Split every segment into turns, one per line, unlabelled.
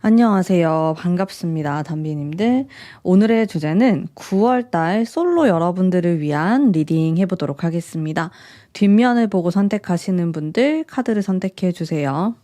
안녕하세요. 반갑습니다. 담비님들. 오늘의 주제는 9월달 솔로 여러분들을 위한 리딩 해보도록 하겠습니다. 뒷면을 보고 선택하시는 분들 카드를 선택해 주세요.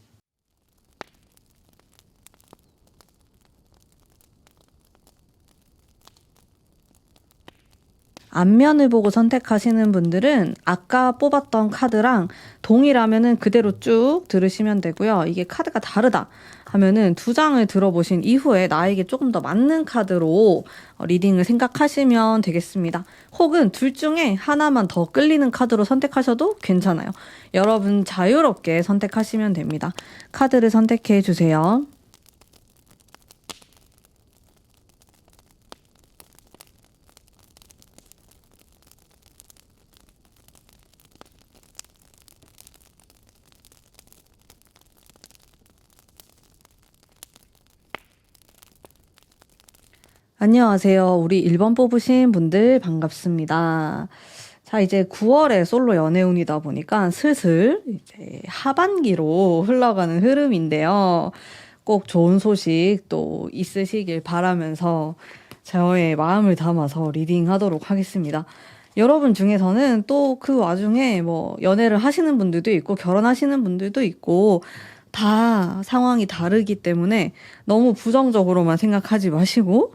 앞면을 보고 선택하시는 분들은 아까 뽑았던 카드랑 동일하면은 그대로 쭉 들으시면 되고요. 이게 카드가 다르다 하면은 두 장을 들어보신 이후에 나에게 조금 더 맞는 카드로 리딩을 생각하시면 되겠습니다. 혹은 둘 중에 하나만 더 끌리는 카드로 선택하셔도 괜찮아요. 여러분 자유롭게 선택하시면 됩니다. 카드를 선택해 주세요. 안녕하세요. 우리 1번 뽑으신 분들 반갑습니다. 자, 이제 9월에 솔로 연애운이다 보니까 슬슬 이제 하반기로 흘러가는 흐름인데요. 꼭 좋은 소식 또 있으시길 바라면서 저의 마음을 담아서 리딩하도록 하겠습니다. 여러분 중에서는 또 그 와중에 뭐 연애를 하시는 분들도 있고 결혼하시는 분들도 있고 다 상황이 다르기 때문에 너무 부정적으로만 생각하지 마시고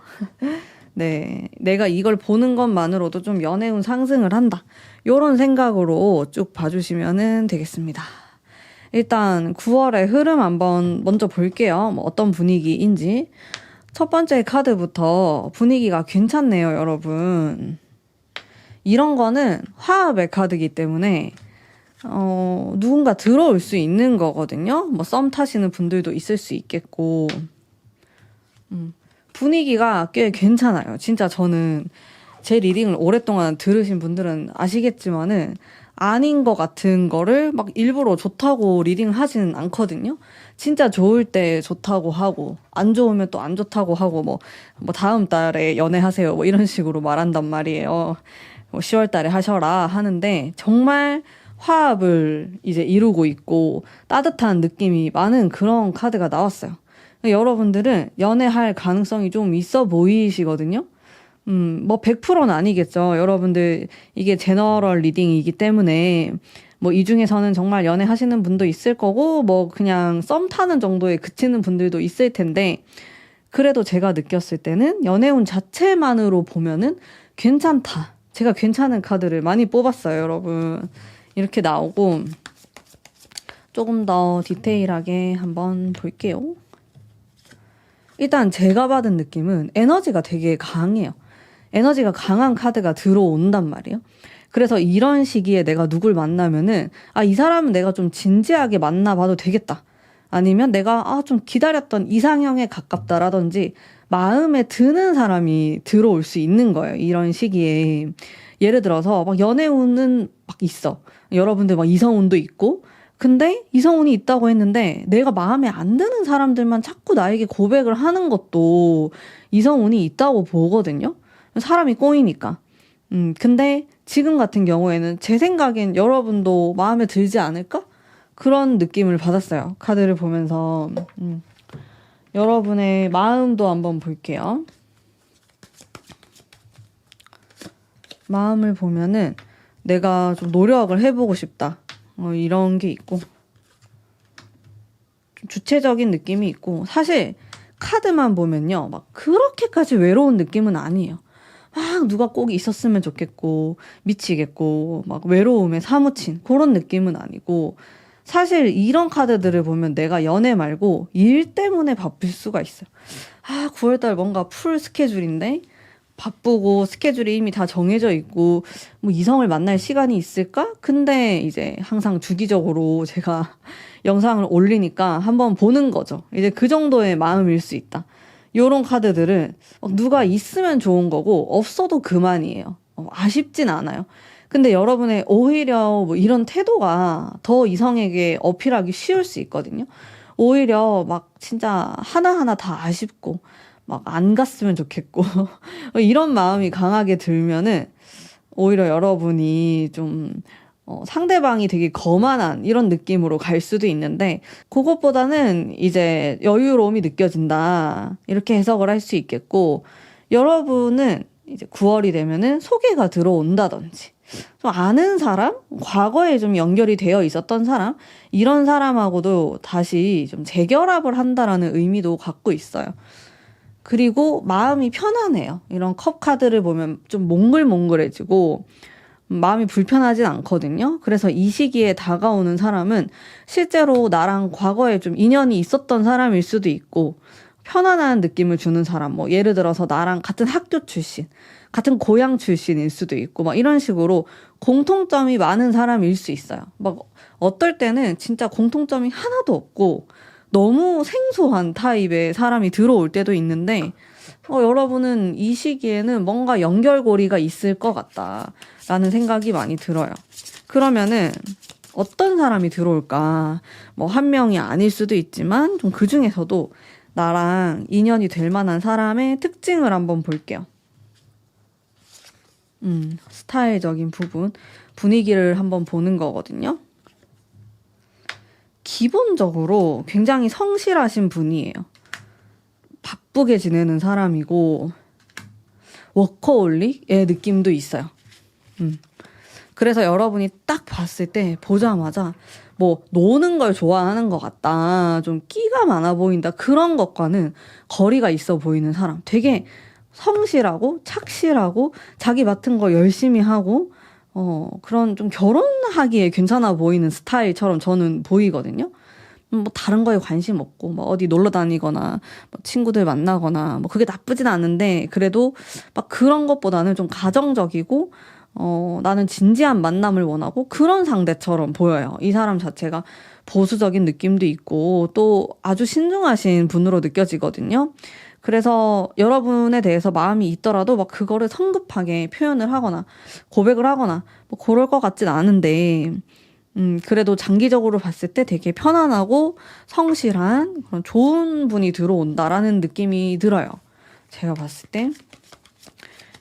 네, 내가 이걸 보는 것만으로도 좀 연애운 상승을 한다. 요런 생각으로 쭉 봐주시면 되겠습니다. 일단 9월의 흐름 한번 먼저 볼게요. 뭐 어떤 분위기인지. 첫 번째 카드부터 분위기가 괜찮네요, 여러분. 이런 거는 화합의 카드이기 때문에 누군가 들어올 수 있는 거거든요. 뭐 썸 타시는 분들도 있을 수 있겠고. 분위기가 꽤 괜찮아요. 진짜 저는 제 리딩을 오랫동안 들으신 분들은 아시겠지만은 아닌 것 같은 거를 막 일부러 좋다고 리딩을 하지는 않거든요. 진짜 좋을 때 좋다고 하고 안 좋으면 또 안 좋다고 하고 뭐 다음 달에 연애하세요 뭐 이런 식으로 말한단 말이에요. 뭐 10월 달에 하셔라 하는데 정말 화합을 이제 이루고 있고 따뜻한 느낌이 많은 그런 카드가 나왔어요. 여러분들은 연애할 가능성이 좀 있어 보이시거든요. 뭐 100%는 아니겠죠. 여러분들 이게 제너럴 리딩이기 때문에 뭐 이 중에서는 정말 연애하시는 분도 있을 거고 뭐 그냥 썸 타는 정도에 그치는 분들도 있을 텐데 그래도 제가 느꼈을 때는 연애운 자체만으로 보면은 괜찮다. 제가 괜찮은 카드를 많이 뽑았어요, 여러분. 이렇게 나오고 조금 더 디테일하게 한번 볼게요. 일단 제가 받은 느낌은 에너지가 되게 강해요. 에너지가 강한 카드가 들어온단 말이에요. 그래서 이런 시기에 내가 누굴 만나면은 이 사람은 내가 좀 진지하게 만나봐도 되겠다. 아니면 내가 좀 기다렸던 이상형에 가깝다라든지 마음에 드는 사람이 들어올 수 있는 거예요. 이런 시기에. 예를 들어서 막 연애운은 막 있어. 여러분들 막 이성운도 있고 근데 이성운이 있다고 했는데 내가 마음에 안 드는 사람들만 자꾸 나에게 고백을 하는 것도 이성운이 있다고 보거든요. 사람이 꼬이니까. 근데 지금 같은 경우에는 제 생각엔 여러분도 마음에 들지 않을까? 그런 느낌을 받았어요. 카드를 보면서. 여러분의 마음도 한번 볼게요. 마음을 보면은 내가 좀 노력을 해보고 싶다. 이런 게 있고 좀 주체적인 느낌이 있고 사실 카드만 보면요 막 그렇게까지 외로운 느낌은 아니에요. 막 누가 꼭 있었으면 좋겠고 미치겠고 막 외로움에 사무친 그런 느낌은 아니고 사실 이런 카드들을 보면 내가 연애 말고 일 때문에 바쁠 수가 있어요. 9월달 뭔가 풀 스케줄인데 바쁘고 스케줄이 이미 다 정해져 있고 뭐 이성을 만날 시간이 있을까? 근데 이제 항상 주기적으로 제가 영상을 올리니까 한번 보는 거죠. 이제 그 정도의 마음일 수 있다. 요런 카드들은 누가 있으면 좋은 거고 없어도 그만이에요. 아쉽진 않아요. 근데 여러분의 오히려 뭐 이런 태도가 더 이성에게 어필하기 쉬울 수 있거든요. 오히려 막 진짜 하나하나 다 아쉽고 막 안 갔으면 좋겠고 이런 마음이 강하게 들면은 오히려 여러분이 좀 상대방이 되게 거만한 이런 느낌으로 갈 수도 있는데 그것보다는 이제 여유로움이 느껴진다. 이렇게 해석을 할 수 있겠고 여러분은 이제 9월이 되면은 소개가 들어온다든지 좀 아는 사람, 과거에 좀 연결이 되어 있었던 사람, 이런 사람하고도 다시 좀 재결합을 한다라는 의미도 갖고 있어요. 그리고 마음이 편안해요. 이런 컵 카드를 보면 좀 몽글몽글해지고 마음이 불편하진 않거든요. 그래서 이 시기에 다가오는 사람은 실제로 나랑 과거에 좀 인연이 있었던 사람일 수도 있고 편안한 느낌을 주는 사람, 뭐 예를 들어서 나랑 같은 학교 출신, 같은 고향 출신일 수도 있고 막 이런 식으로 공통점이 많은 사람일 수 있어요. 막 어떨 때는 진짜 공통점이 하나도 없고 너무 생소한 타입의 사람이 들어올 때도 있는데 여러분은 이 시기에는 뭔가 연결고리가 있을 것 같다라는 생각이 많이 들어요. 그러면은 어떤 사람이 들어올까? 뭐 한 명이 아닐 수도 있지만 좀 그 중에서도 나랑 인연이 될 만한 사람의 특징을 한번 볼게요. 스타일적인 부분, 분위기를 한번 보는 거거든요. 기본적으로 굉장히 성실하신 분이에요. 바쁘게 지내는 사람이고 워커홀릭의 느낌도 있어요. 그래서 여러분이 딱 봤을 때 보자마자 뭐 노는 걸 좋아하는 것 같다, 좀 끼가 많아 보인다, 그런 것과는 거리가 있어 보이는 사람. 되게 성실하고 착실하고 자기 맡은 거 열심히 하고 그런 좀 결혼하기에 괜찮아 보이는 스타일처럼 저는 보이거든요. 뭐 다른 거에 관심 없고 뭐 어디 놀러 다니거나 뭐 친구들 만나거나 뭐 그게 나쁘진 않은데 그래도 막 그런 것보다는 좀 가정적이고 나는 진지한 만남을 원하고 그런 상대처럼 보여요. 이 사람 자체가 보수적인 느낌도 있고 또 아주 신중하신 분으로 느껴지거든요. 그래서 여러분에 대해서 마음이 있더라도 막 그거를 성급하게 표현을 하거나 고백을 하거나 뭐 그럴 것 같진 않은데 그래도 장기적으로 봤을 때 되게 편안하고 성실한 그런 좋은 분이 들어온다라는 느낌이 들어요. 제가 봤을 때.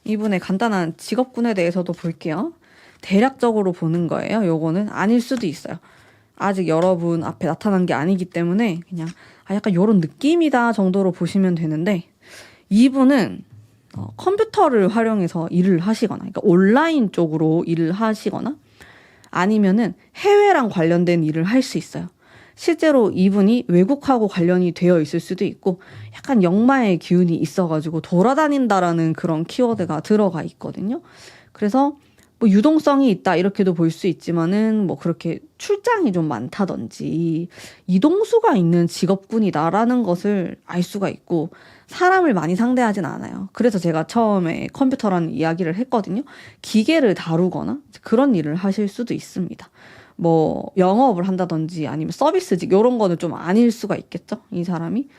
이분의 간단한 직업군에 대해서도 볼게요. 대략적으로 보는 거예요. 요거는 아닐 수도 있어요. 아직 여러분 앞에 나타난 게 아니기 때문에 그냥 약간 요런 느낌이다 정도로 보시면 되는데 이분은 컴퓨터를 활용해서 일을 하시거나 그러니까 온라인 쪽으로 일을 하시거나 아니면은 해외랑 관련된 일을 할 수 있어요. 실제로 이분이 외국하고 관련이 되어 있을 수도 있고 약간 역마의 기운이 있어가지고 돌아다닌다라는 그런 키워드가 들어가 있거든요. 그래서 뭐 유동성이 있다 이렇게도 볼 수 있지만은 뭐 그렇게 출장이 좀 많다든지 이동수가 있는 직업군이다라는 것을 알 수가 있고 사람을 많이 상대하진 않아요. 그래서 제가 처음에 컴퓨터라는 이야기를 했거든요. 기계를 다루거나 그런 일을 하실 수도 있습니다. 뭐 영업을 한다든지 아니면 서비스직 이런 거는 좀 아닐 수가 있겠죠. 이 사람이.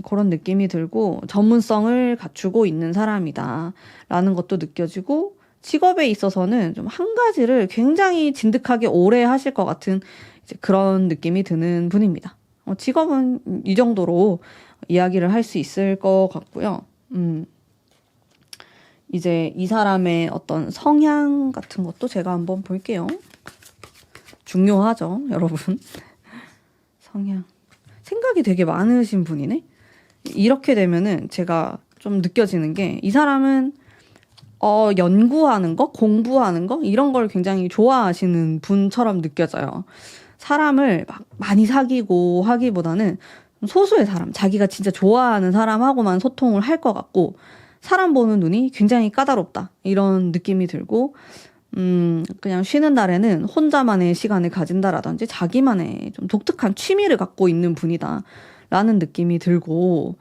그런 느낌이 들고 전문성을 갖추고 있는 사람이다 라는 것도 느껴지고 직업에 있어서는 좀 한 가지를 굉장히 진득하게 오래 하실 것 같은 이제 그런 느낌이 드는 분입니다. 직업은 이 정도로 이야기를 할 수 있을 것 같고요. 이제 이 사람의 어떤 성향 같은 것도 제가 한번 볼게요. 중요하죠, 여러분. 성향. 생각이 되게 많으신 분이네? 이렇게 되면은 제가 좀 느껴지는 게 이 사람은 연구하는 거, 공부하는 거 이런 걸 굉장히 좋아하시는 분처럼 느껴져요. 사람을 막 많이 사귀고 하기보다는 소수의 사람, 자기가 진짜 좋아하는 사람하고만 소통을 할 것 같고 사람 보는 눈이 굉장히 까다롭다 이런 느낌이 들고 그냥 쉬는 날에는 혼자만의 시간을 가진다라든지 자기만의 좀 독특한 취미를 갖고 있는 분이다 라는 느낌이 들고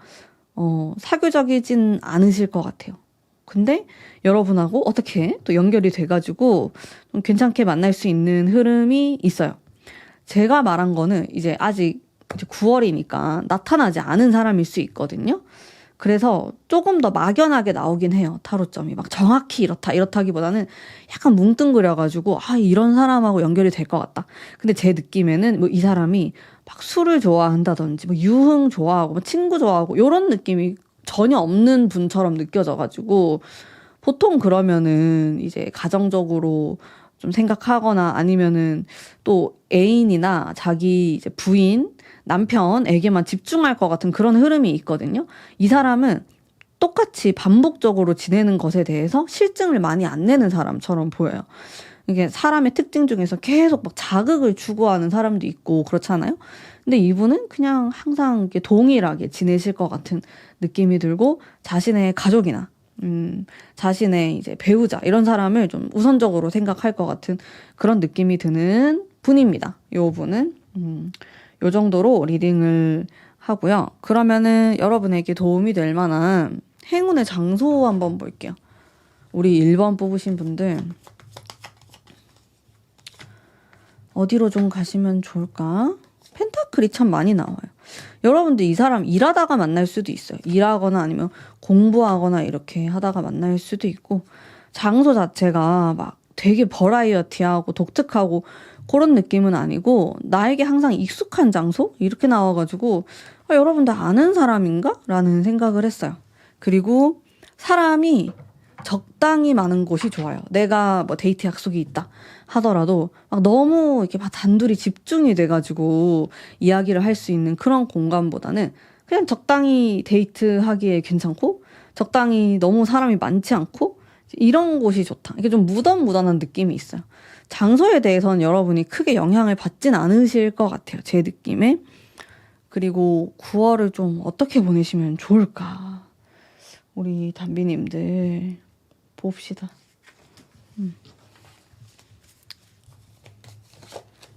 사교적이진 않으실 것 같아요. 근데 여러분하고 어떻게 또 연결이 돼가지고 좀 괜찮게 만날 수 있는 흐름이 있어요. 제가 말한 거는 이제 아직 이제 9월이니까 나타나지 않은 사람일 수 있거든요. 그래서 조금 더 막연하게 나오긴 해요. 타로점이 막 정확히 이렇다기보다는 약간 뭉뚱그려가지고 이런 사람하고 연결이 될 것 같다. 근데 제 느낌에는 뭐 이 사람이 막 술을 좋아한다든지 뭐 유흥 좋아하고 뭐 친구 좋아하고 이런 느낌이 전혀 없는 분처럼 느껴져가지고 보통 그러면은 이제 가정적으로 좀 생각하거나 아니면은 또 애인이나 자기 이제 부인, 남편에게만 집중할 것 같은 그런 흐름이 있거든요. 이 사람은 똑같이 반복적으로 지내는 것에 대해서 실증을 많이 안 내는 사람처럼 보여요. 이게 사람의 특징 중에서 계속 막 자극을 추구하는 사람도 있고 그렇잖아요. 근데 이분은 그냥 항상 이렇게 동일하게 지내실 것 같은 느낌이 들고 자신의 가족이나 자신의 이제 배우자 이런 사람을 좀 우선적으로 생각할 것 같은 그런 느낌이 드는 분입니다. 요 분은 요 정도로 리딩을 하고요. 그러면은 여러분에게 도움이 될 만한 행운의 장소 한번 볼게요. 우리 1번 뽑으신 분들 어디로 좀 가시면 좋을까? 펜타클이 참 많이 나와요. 여러분들 이 사람 일하다가 만날 수도 있어요. 일하거나 아니면 공부하거나 이렇게 하다가 만날 수도 있고 장소 자체가 막 되게 버라이어티하고 독특하고 그런 느낌은 아니고 나에게 항상 익숙한 장소? 이렇게 나와가지고 여러분들 아는 사람인가? 라는 생각을 했어요. 그리고 사람이 적당히 많은 곳이 좋아요. 내가 뭐 데이트 약속이 있다 하더라도 막 너무 이렇게 막 단둘이 집중이 돼가지고 이야기를 할 수 있는 그런 공간보다는 그냥 적당히 데이트하기에 괜찮고 적당히 너무 사람이 많지 않고 이런 곳이 좋다. 이게 좀 무던무던한 느낌이 있어요. 장소에 대해서는 여러분이 크게 영향을 받진 않으실 것 같아요. 제 느낌에. 그리고 9월을 좀 어떻게 보내시면 좋을까? 우리 담비님들 봅시다.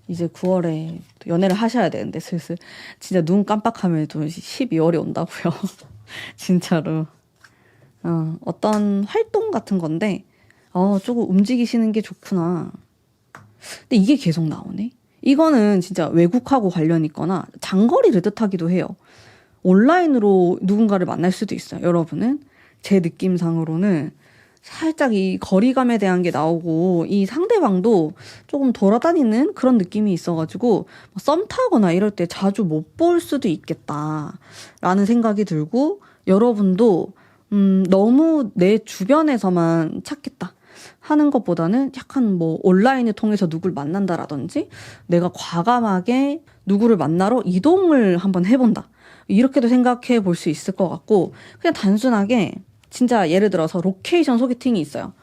이제 9월에 연애를 하셔야 되는데 슬슬 진짜 눈 깜빡하면 또 12월이 온다고요. 진짜로. 어떤 활동 같은 건데 조금 움직이시는 게 좋구나. 근데 이게 계속 나오네. 이거는 진짜 외국하고 관련 있거나 장거리를 뜻하기도 해요. 온라인으로 누군가를 만날 수도 있어요. 여러분은 제 느낌상으로는 살짝 이 거리감에 대한 게 나오고 이 상대방도 조금 돌아다니는 그런 느낌이 있어가지고 썸 타거나 이럴 때 자주 못 볼 수도 있겠다라는 생각이 들고 여러분도 너무 내 주변에서만 찾겠다 하는 것보다는 약간 뭐 온라인을 통해서 누굴 만난다라든지 내가 과감하게 누구를 만나러 이동을 한번 해본다. 이렇게도 생각해 볼 수 있을 것 같고 그냥 단순하게 진짜 예를 들어서 로케이션 소개팅이 있어요.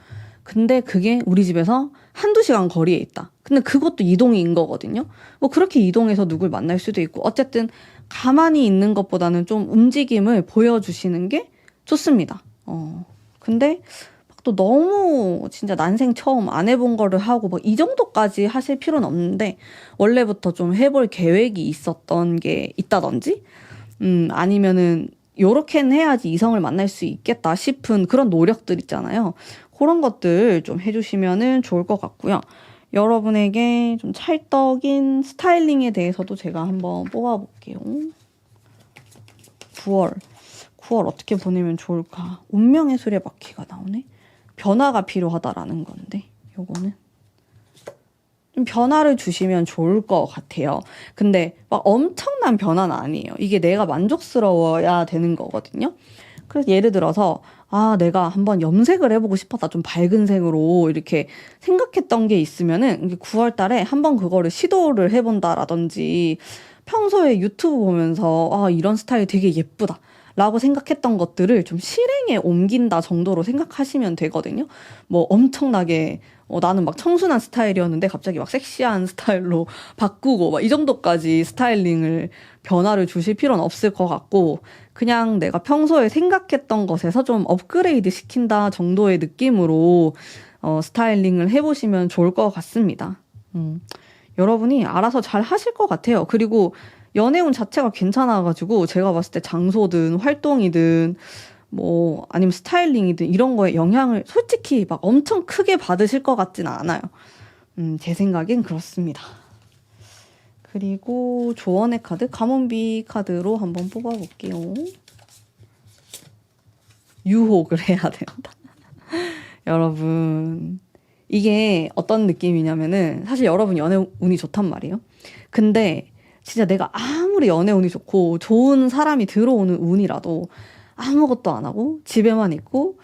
근데 그게 우리 집에서 한두 시간 거리에 있다. 근데 그것도 이동인 거거든요. 뭐 그렇게 이동해서 누굴 만날 수도 있고 어쨌든 가만히 있는 것보다는 좀 움직임을 보여주시는 게 좋습니다. 근데 또 너무 진짜 난생 처음 안 해본 거를 하고 막 이 정도까지 하실 필요는 없는데 원래부터 좀 해볼 계획이 있었던 게 있다든지 아니면은 요렇게는 해야지 이성을 만날 수 있겠다 싶은 그런 노력들 있잖아요. 그런 것들 좀 해주시면은 좋을 것 같고요. 여러분에게 좀 찰떡인 스타일링에 대해서도 제가 한번 뽑아볼게요. 9월 어떻게 보내면 좋을까? 운명의 수레바퀴가 나오네. 변화가 필요하다라는 건데 요거는 좀 변화를 주시면 좋을 것 같아요. 근데 막 엄청난 변화는 아니에요. 이게 내가 만족스러워야 되는 거거든요. 그래서 예를 들어서 내가 한번 염색을 해보고 싶었다. 좀 밝은 색으로 이렇게 생각했던 게 있으면은 9월 달에 한번 그거를 시도를 해본다라든지 평소에 유튜브 보면서 이런 스타일 되게 예쁘다. 라고 생각했던 것들을 좀 실행에 옮긴다 정도로 생각하시면 되거든요. 뭐 엄청나게 나는 막 청순한 스타일이었는데 갑자기 막 섹시한 스타일로 바꾸고 막 이 정도까지 스타일링을 변화를 주실 필요는 없을 것 같고 그냥 내가 평소에 생각했던 것에서 좀 업그레이드 시킨다 정도의 느낌으로 스타일링을 해보시면 좋을 것 같습니다. 여러분이 알아서 잘 하실 것 같아요. 그리고 연애운 자체가 괜찮아가지고 제가 봤을 때 장소든 활동이든 뭐 아니면 스타일링이든 이런 거에 영향을 솔직히 막 엄청 크게 받으실 것 같지는 않아요. 제 생각엔 그렇습니다. 그리고 조언의 카드, 가문비 카드로 한번 뽑아볼게요. 유혹을 해야 된다. 여러분 이게 어떤 느낌이냐면은 사실 여러분 연애 운이 좋단 말이에요. 근데 진짜 내가 아무리 연애 운이 좋고 좋은 사람이 들어오는 운이라도 아무것도 안 하고 집에만 있고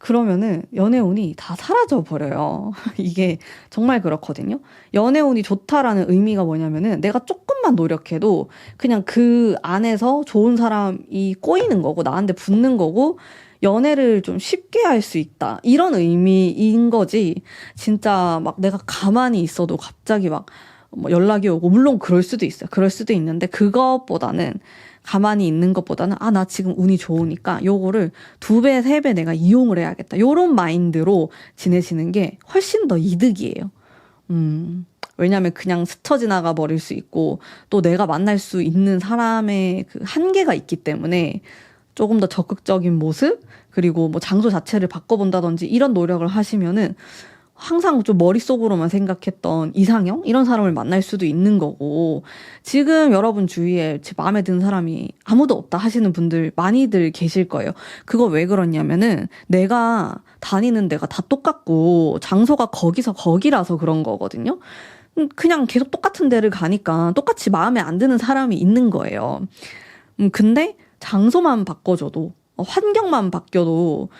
그러면은 연애운이 다 사라져 버려요. 이게 정말 그렇거든요. 연애운이 좋다라는 의미가 뭐냐면은 내가 조금만 노력해도 그냥 그 안에서 좋은 사람이 꼬이는 거고 나한테 붙는 거고 연애를 좀 쉽게 할 수 있다. 이런 의미인 거지. 진짜 막 내가 가만히 있어도 갑자기 막 뭐 연락이 오고 물론 그럴 수도 있어요. 그럴 수도 있는데 그것보다는 가만히 있는 것보다는 아, 나 지금 운이 좋으니까 요거를 2배, 3배 내가 이용을 해야겠다. 요런 마인드로 지내시는 게 훨씬 더 이득이에요. 왜냐면 그냥 스쳐 지나가 버릴 수 있고 또 내가 만날 수 있는 사람의 그 한계가 있기 때문에 조금 더 적극적인 모습 그리고 뭐 장소 자체를 바꿔본다든지 이런 노력을 하시면은 항상 좀 머릿속으로만 생각했던 이상형? 이런 사람을 만날 수도 있는 거고, 지금 여러분 주위에 제 마음에 드는 사람이 아무도 없다 하시는 분들 많이들 계실 거예요. 그거 왜 그러냐면은 내가 다니는 데가 다 똑같고, 장소가 거기서 거기라서 그런 거거든요. 그냥 계속 똑같은 데를 가니까 똑같이 마음에 안 드는 사람이 있는 거예요. 근데 장소만 바꿔줘도 환경만 바뀌어도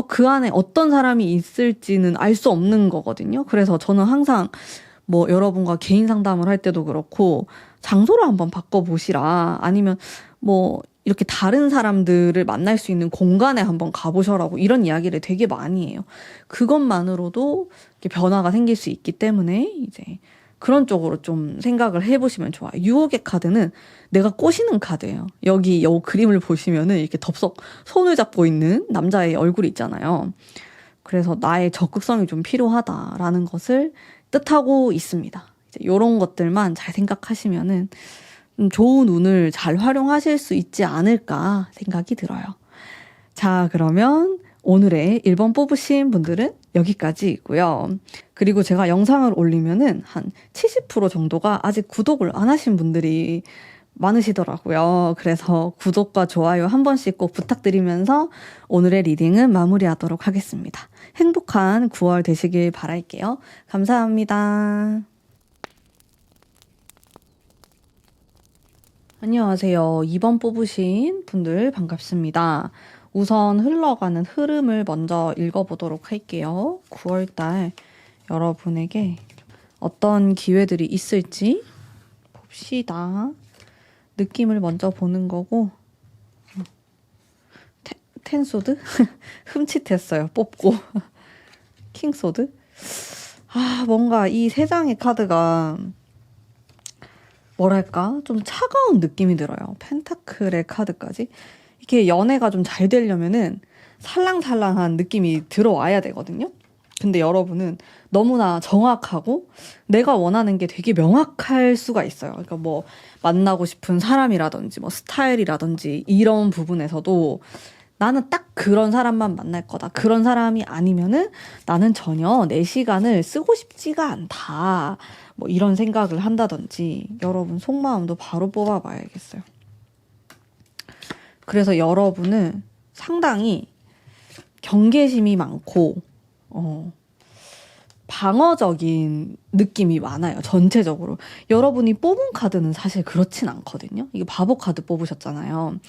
그 안에 어떤 사람이 있을지는 알 수 없는 거거든요. 그래서 저는 항상 뭐 여러분과 개인 상담을 할 때도 그렇고 장소를 한번 바꿔보시라 아니면 뭐 이렇게 다른 사람들을 만날 수 있는 공간에 한번 가보셔라고 이런 이야기를 되게 많이 해요. 그것만으로도 이렇게 변화가 생길 수 있기 때문에 이제 그런 쪽으로 좀 생각을 해보시면 좋아요. 유혹의 카드는 내가 꼬시는 카드예요. 여기 이 그림을 보시면은 이렇게 덥석 손을 잡고 있는 남자의 얼굴이 있잖아요. 그래서 나의 적극성이 좀 필요하다라는 것을 뜻하고 있습니다. 이런 것들만 잘 생각하시면은 좋은 운을 잘 활용하실 수 있지 않을까 생각이 들어요. 자, 그러면 오늘의 1번 뽑으신 분들은 여기까지이고요. 그리고 제가 영상을 올리면은 한 70% 정도가 아직 구독을 안 하신 분들이 많으시더라고요. 그래서 구독과 좋아요 한 번씩 꼭 부탁드리면서 오늘의 리딩은 마무리하도록 하겠습니다. 행복한 9월 되시길 바랄게요. 감사합니다. 안녕하세요. 2번 뽑으신 분들 반갑습니다. 우선 흘러가는 흐름을 먼저 읽어보도록 할게요. 9월달 여러분에게 어떤 기회들이 있을지 봅시다. 느낌을 먼저 보는 거고 텐소드? 흠칫했어요. 뽑고 킹소드? 뭔가 이 세 장의 카드가 뭐랄까 좀 차가운 느낌이 들어요. 펜타클의 카드까지. 이게 연애가 좀 잘 되려면은 살랑살랑한 느낌이 들어와야 되거든요. 근데 여러분은 너무나 정확하고 내가 원하는 게 되게 명확할 수가 있어요. 그러니까 뭐 만나고 싶은 사람이라든지 뭐 스타일이라든지 이런 부분에서도 나는 딱 그런 사람만 만날 거다. 그런 사람이 아니면은 나는 전혀 내 시간을 쓰고 싶지가 않다. 뭐 이런 생각을 한다든지 여러분 속마음도 바로 뽑아봐야겠어요. 그래서 여러분은 상당히 경계심이 많고 방어적인 느낌이 많아요. 전체적으로. 여러분이 뽑은 카드는 사실 그렇진 않거든요. 이게 바보 카드 뽑으셨잖아요.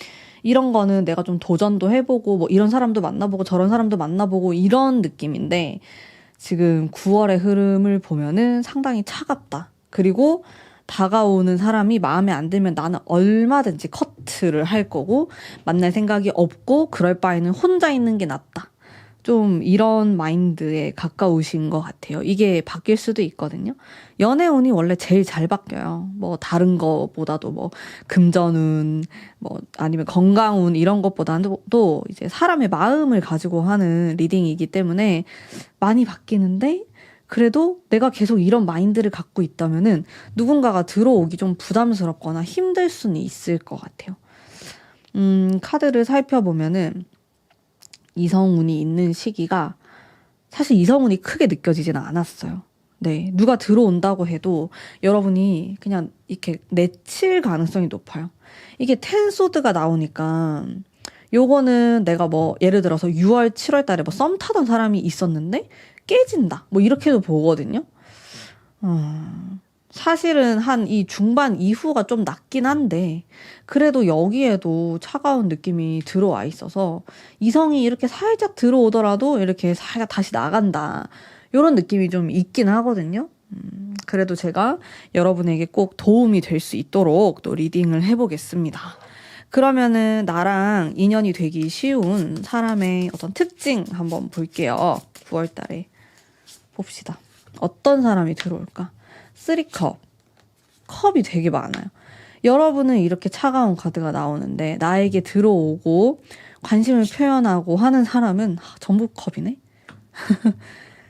이런 거는 내가 좀 도전도 해보고 뭐 이런 사람도 만나보고 저런 사람도 만나보고 이런 느낌인데 지금 9월의 흐름을 보면은 상당히 차갑다. 그리고 다가오는 사람이 마음에 안 들면 나는 얼마든지 커트를 할 거고 만날 생각이 없고 그럴 바에는 혼자 있는 게 낫다. 좀 이런 마인드에 가까우신 것 같아요. 이게 바뀔 수도 있거든요. 연애운이 원래 제일 잘 바뀌어요. 뭐 다른 거보다도 뭐 금전운, 뭐 아니면 건강운 이런 것보다도 이제 사람의 마음을 가지고 하는 리딩이기 때문에 많이 바뀌는데 그래도 내가 계속 이런 마인드를 갖고 있다면은 누군가가 들어오기 좀 부담스럽거나 힘들 수는 있을 것 같아요. 카드를 살펴보면은 이성운이 있는 시기가 사실 이성운이 크게 느껴지지는 않았어요. 네, 누가 들어온다고 해도 여러분이 그냥 이렇게 내칠 가능성이 높아요. 이게 텐소드가 나오니까 요거는 내가 뭐 예를 들어서 6월, 7월 달에 뭐 썸 타던 사람이 있었는데 깨진다. 뭐 이렇게도 보거든요. 사실은 한 이 중반 이후가 좀 낮긴 한데, 그래도 여기에도 차가운 느낌이 들어와 있어서, 이성이 이렇게 살짝 들어오더라도 이렇게 살짝 다시 나간다. 이런 느낌이 좀 있긴 하거든요. 그래도 제가 여러분에게 꼭 도움이 될 수 있도록 또 리딩을 해보겠습니다. 그러면은 나랑 인연이 되기 쉬운 사람의 어떤 특징 한번 볼게요. 9월 달에 봅시다. 어떤 사람이 들어올까? 3컵. 컵이 되게 많아요. 여러분은 이렇게 차가운 카드가 나오는데 나에게 들어오고 관심을 표현하고 하는 사람은 전부 컵이네?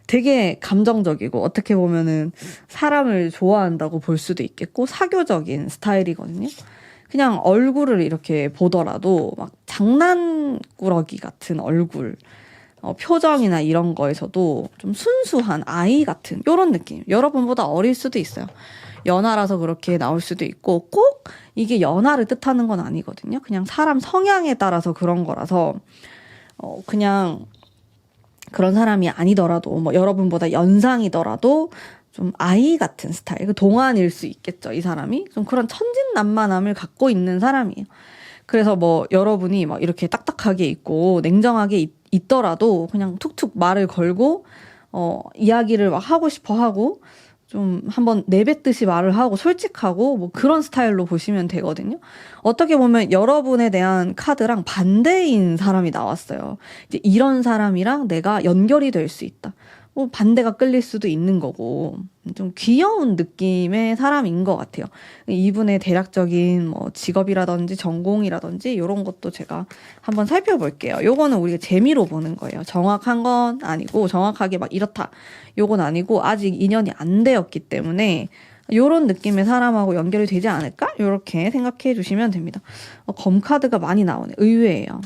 되게 감정적이고 어떻게 보면은 사람을 좋아한다고 볼 수도 있겠고 사교적인 스타일이거든요. 그냥 얼굴을 이렇게 보더라도 막 장난꾸러기 같은 얼굴, 표정이나 이런 거에서도 좀 순수한 아이 같은 이런 느낌. 여러분보다 어릴 수도 있어요. 연하라서 그렇게 나올 수도 있고 꼭 이게 연하를 뜻하는 건 아니거든요. 그냥 사람 성향에 따라서 그런 거라서 그냥 그런 사람이 아니더라도 뭐 여러분보다 연상이더라도 좀 아이 같은 스타일, 동안일 수 있겠죠. 이 사람이 좀 그런 천진난만함을 갖고 있는 사람이에요. 그래서 뭐 여러분이 막 이렇게 딱딱하게 있고 냉정하게 있더라도 그냥 툭툭 말을 걸고 이야기를 막 하고 싶어 하고 좀 한번 내뱉듯이 말을 하고 솔직하고 뭐 그런 스타일로 보시면 되거든요. 어떻게 보면 여러분에 대한 카드랑 반대인 사람이 나왔어요. 이제 이런 사람이랑 내가 연결이 될 수 있다. 뭐 반대가 끌릴 수도 있는 거고 좀 귀여운 느낌의 사람인 것 같아요. 이분의 대략적인 뭐 직업이라든지 전공이라든지 이런 것도 제가 한번 살펴볼게요. 요거는 우리가 재미로 보는 거예요. 정확한 건 아니고 정확하게 막 이렇다. 요건 아니고 아직 인연이 안 되었기 때문에 요런 느낌의 사람하고 연결이 되지 않을까? 요렇게 생각해 주시면 됩니다. 검 카드가 많이 나오네. 의외예요.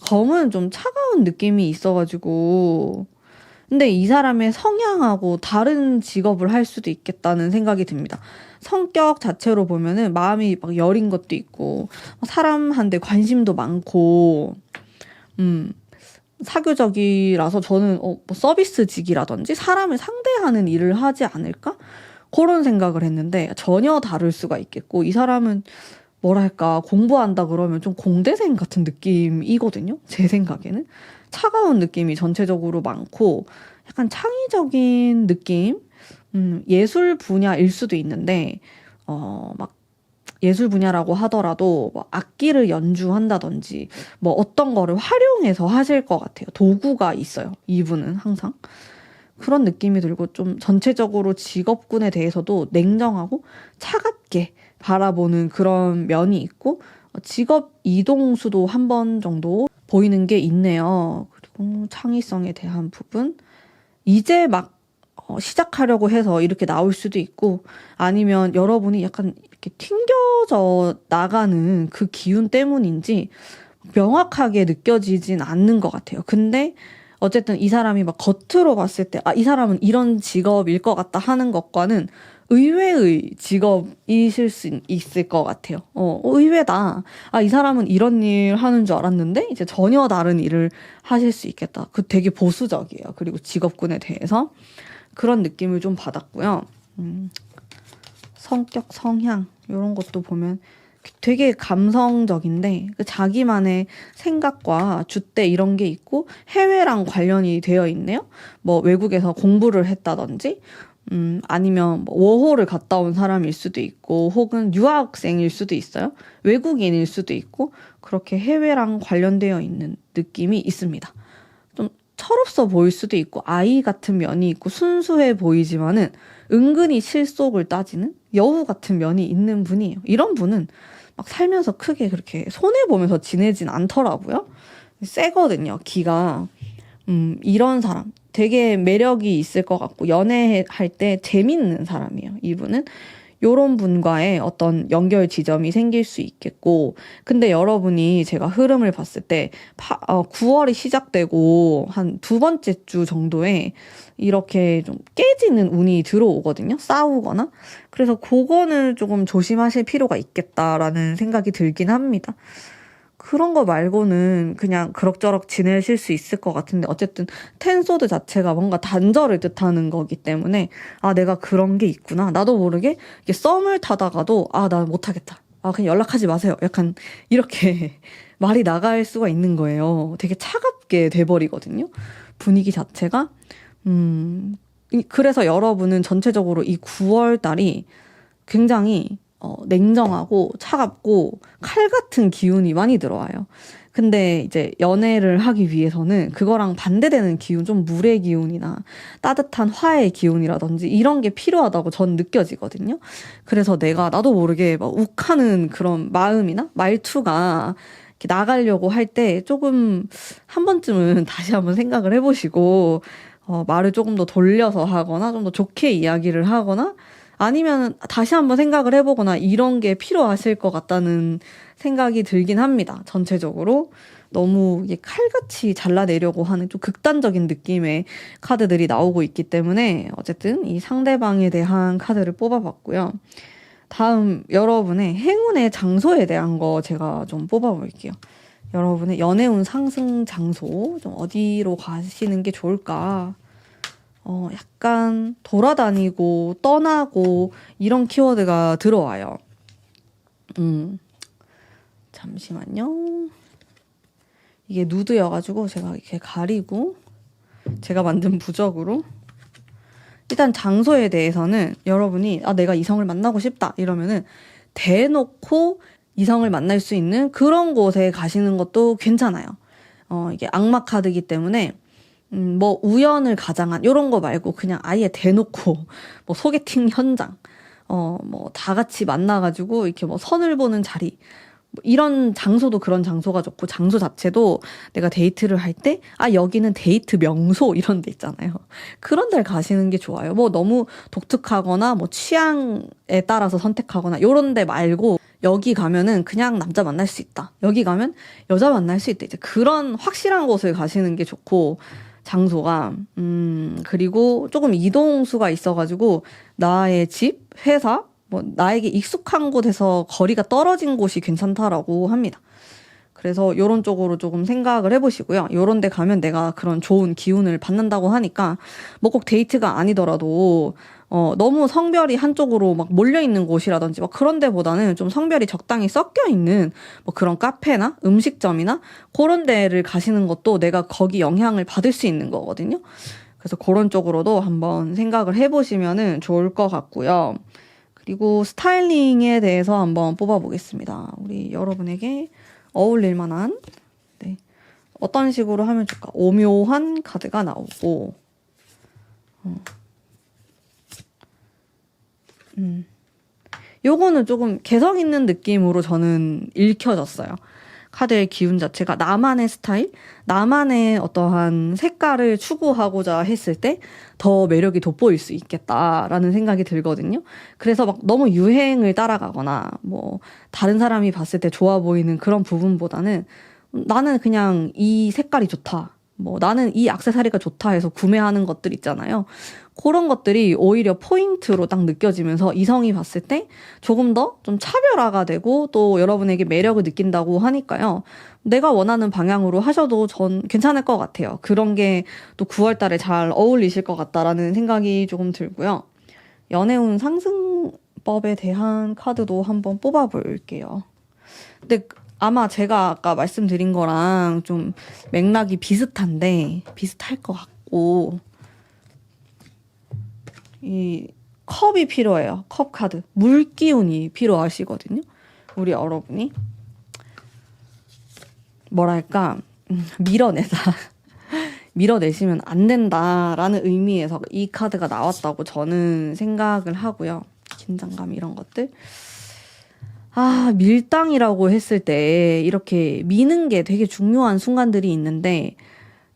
검은 좀 차가운 느낌이 있어가지고 근데 이 사람의 성향하고 다른 직업을 할 수도 있겠다는 생각이 듭니다. 성격 자체로 보면은 마음이 막 여린 것도 있고 사람한테 관심도 많고 사교적이라서 저는 뭐 서비스직이라든지 사람을 상대하는 일을 하지 않을까? 그런 생각을 했는데 전혀 다를 수가 있겠고 이 사람은 뭐랄까 공부한다 그러면 좀 공대생 같은 느낌이거든요. 제 생각에는 차가운 느낌이 전체적으로 많고 약간 창의적인 느낌, 예술 분야일 수도 있는데 막 예술 분야라고 하더라도 뭐 악기를 연주한다든지 뭐 어떤 거를 활용해서 하실 것 같아요. 도구가 있어요. 이분은 항상. 그런 느낌이 들고 좀 전체적으로 직업군에 대해서도 냉정하고 차갑게 바라보는 그런 면이 있고 직업 이동수도 한 번 정도 보이는 게 있네요. 그리고 창의성에 대한 부분 이제 막 시작하려고 해서 이렇게 나올 수도 있고 아니면 여러분이 약간 이렇게 튕겨져 나가는 그 기운 때문인지 명확하게 느껴지진 않는 것 같아요. 근데 어쨌든 이 사람이 막 겉으로 봤을 때 이 사람은 이런 직업일 것 같다 하는 것과는 의외의 직업이실 수 있을 것 같아요. 의외다. 이 사람은 이런 일 하는 줄 알았는데 이제 전혀 다른 일을 하실 수 있겠다. 되게 보수적이에요. 그리고 직업군에 대해서 그런 느낌을 좀 받았고요. 성격, 성향 이런 것도 보면 되게 감성적인데 자기만의 생각과 줏대 이런 게 있고 해외랑 관련이 되어 있네요. 뭐 외국에서 공부를 했다든지 아니면 뭐 워홀을 갔다 온 사람일 수도 있고 혹은 유학생일 수도 있어요. 외국인일 수도 있고 그렇게 해외랑 관련되어 있는 느낌이 있습니다. 좀 철없어 보일 수도 있고 아이 같은 면이 있고 순수해 보이지만은 은근히 실속을 따지는 여우 같은 면이 있는 분이에요. 이런 분은 막 살면서 크게 그렇게 손해보면서 지내진 않더라고요. 세거든요, 기가. 이런 사람. 되게 매력이 있을 것 같고, 연애할 때 재밌는 사람이에요, 이분은. 요런 분과의 어떤 연결 지점이 생길 수 있겠고, 근데 여러분이 제가 흐름을 봤을 때, 9월이 시작되고, 한 두 번째 주 정도에 이렇게 좀 깨지는 운이 들어오거든요, 싸우거나. 그래서 그거는 조금 조심하실 필요가 있겠다라는 생각이 들긴 합니다. 그런 거 말고는 그냥 그럭저럭 지내실 수 있을 것 같은데 어쨌든 텐소드 자체가 뭔가 단절을 뜻하는 거기 때문에 아 내가 그런 게 있구나. 나도 모르게 이게 썸을 타다가도 아 나 못하겠다. 아 그냥 연락하지 마세요. 약간 이렇게 말이 나갈 수가 있는 거예요. 되게 차갑게 돼버리거든요. 분위기 자체가. 그래서 여러분은 전체적으로 이 9월 달이 굉장히 냉정하고 차갑고 칼 같은 기운이 많이 들어와요. 근데 이제 연애를 하기 위해서는 그거랑 반대되는 기운, 좀 물의 기운이나 따뜻한 화의 기운이라든지 이런 게 필요하다고 전 느껴지거든요. 그래서 나도 모르게 막 욱하는 그런 마음이나 말투가 이렇게 나가려고 할 때 조금 한 번쯤은 다시 한번 생각을 해보시고, 말을 조금 더 돌려서 하거나 좀 더 좋게 이야기를 하거나 아니면 다시 한번 생각을 해보거나 이런 게 필요하실 것 같다는 생각이 들긴 합니다. 전체적으로. 너무 이게 칼같이 잘라내려고 하는 좀 극단적인 느낌의 카드들이 나오고 있기 때문에 어쨌든 이 상대방에 대한 카드를 뽑아봤고요. 다음 여러분의 행운의 장소에 대한 거 제가 좀 뽑아볼게요. 여러분의 연애운 상승 장소 좀 어디로 가시는 게 좋을까? 약간 돌아다니고 떠나고 이런 키워드가 들어와요. 잠시만요. 이게 누드여가지고 제가 이렇게 가리고 제가 만든 부적으로 일단 장소에 대해서는 여러분이 내가 이성을 만나고 싶다 이러면은 대놓고 이성을 만날 수 있는 그런 곳에 가시는 것도 괜찮아요. 이게 악마 카드이기 때문에 뭐 우연을 가장한 이런 거 말고 그냥 아예 대놓고 뭐 소개팅 현장 뭐 다 같이 만나가지고 이렇게 뭐 선을 보는 자리 뭐 이런 장소도 그런 장소가 좋고 장소 자체도 내가 데이트를 할 때 여기는 데이트 명소 이런 데 있잖아요. 그런 데를 가시는 게 좋아요. 뭐 너무 독특하거나 뭐 취향에 따라서 선택하거나 이런 데 말고 여기 가면은 그냥 남자 만날 수 있다. 여기 가면 여자 만날 수 있다. 이제 그런 확실한 곳을 가시는 게 좋고 장소가 그리고 조금 이동수가 있어가지고 나의 집, 회사 뭐 나에게 익숙한 곳에서 거리가 떨어진 곳이 괜찮다라고 합니다. 그래서 요런 쪽으로 조금 생각을 해보시고요. 요런 데 가면 내가 그런 좋은 기운을 받는다고 하니까 뭐 꼭 데이트가 아니더라도 너무 성별이 한쪽으로 막 몰려있는 곳이라든지 막 그런 데보다는 좀 성별이 적당히 섞여있는 뭐 그런 카페나 음식점이나 그런 데를 가시는 것도 내가 거기 영향을 받을 수 있는 거거든요. 그래서 그런 쪽으로도 한번 생각을 해보시면은 좋을 것 같고요. 그리고 스타일링에 대해서 한번 뽑아보겠습니다. 우리 여러분에게 어울릴 만한 어떤 식으로 하면 좋을까? 오묘한 카드가 나오고 요거는 조금 개성 있는 느낌으로 저는 읽혀졌어요. 카드의 기운 자체가 나만의 스타일, 나만의 어떠한 색깔을 추구하고자 했을 때 더 매력이 돋보일 수 있겠다라는 생각이 들거든요. 그래서 막 너무 유행을 따라가거나 뭐 다른 사람이 봤을 때 좋아 보이는 그런 부분보다는 나는 그냥 이 색깔이 좋다. 뭐 나는 이 액세서리가 좋다 해서 구매하는 것들 있잖아요. 그런 것들이 오히려 포인트로 딱 느껴지면서 이성이 봤을 때 조금 더 좀 차별화가 되고 또 여러분에게 매력을 느낀다고 하니까요. 내가 원하는 방향으로 하셔도 전 괜찮을 것 같아요. 그런 게 또 9월 달에 잘 어울리실 것 같다라는 생각이 조금 들고요. 연애운 상승법에 대한 카드도 한번 뽑아볼게요. 근데 아마 제가 아까 말씀드린 거랑 좀 맥락이 비슷할 것 같고 이 컵이 필요해요. 컵 카드. 물 기운이 필요하시거든요. 우리 여러분이 뭐랄까 밀어내시면 안 된다라는 의미에서 이 카드가 나왔다고 저는 생각을 하고요. 긴장감 이런 것들. 밀당이라고 했을 때 이렇게 미는 게 되게 중요한 순간들이 있는데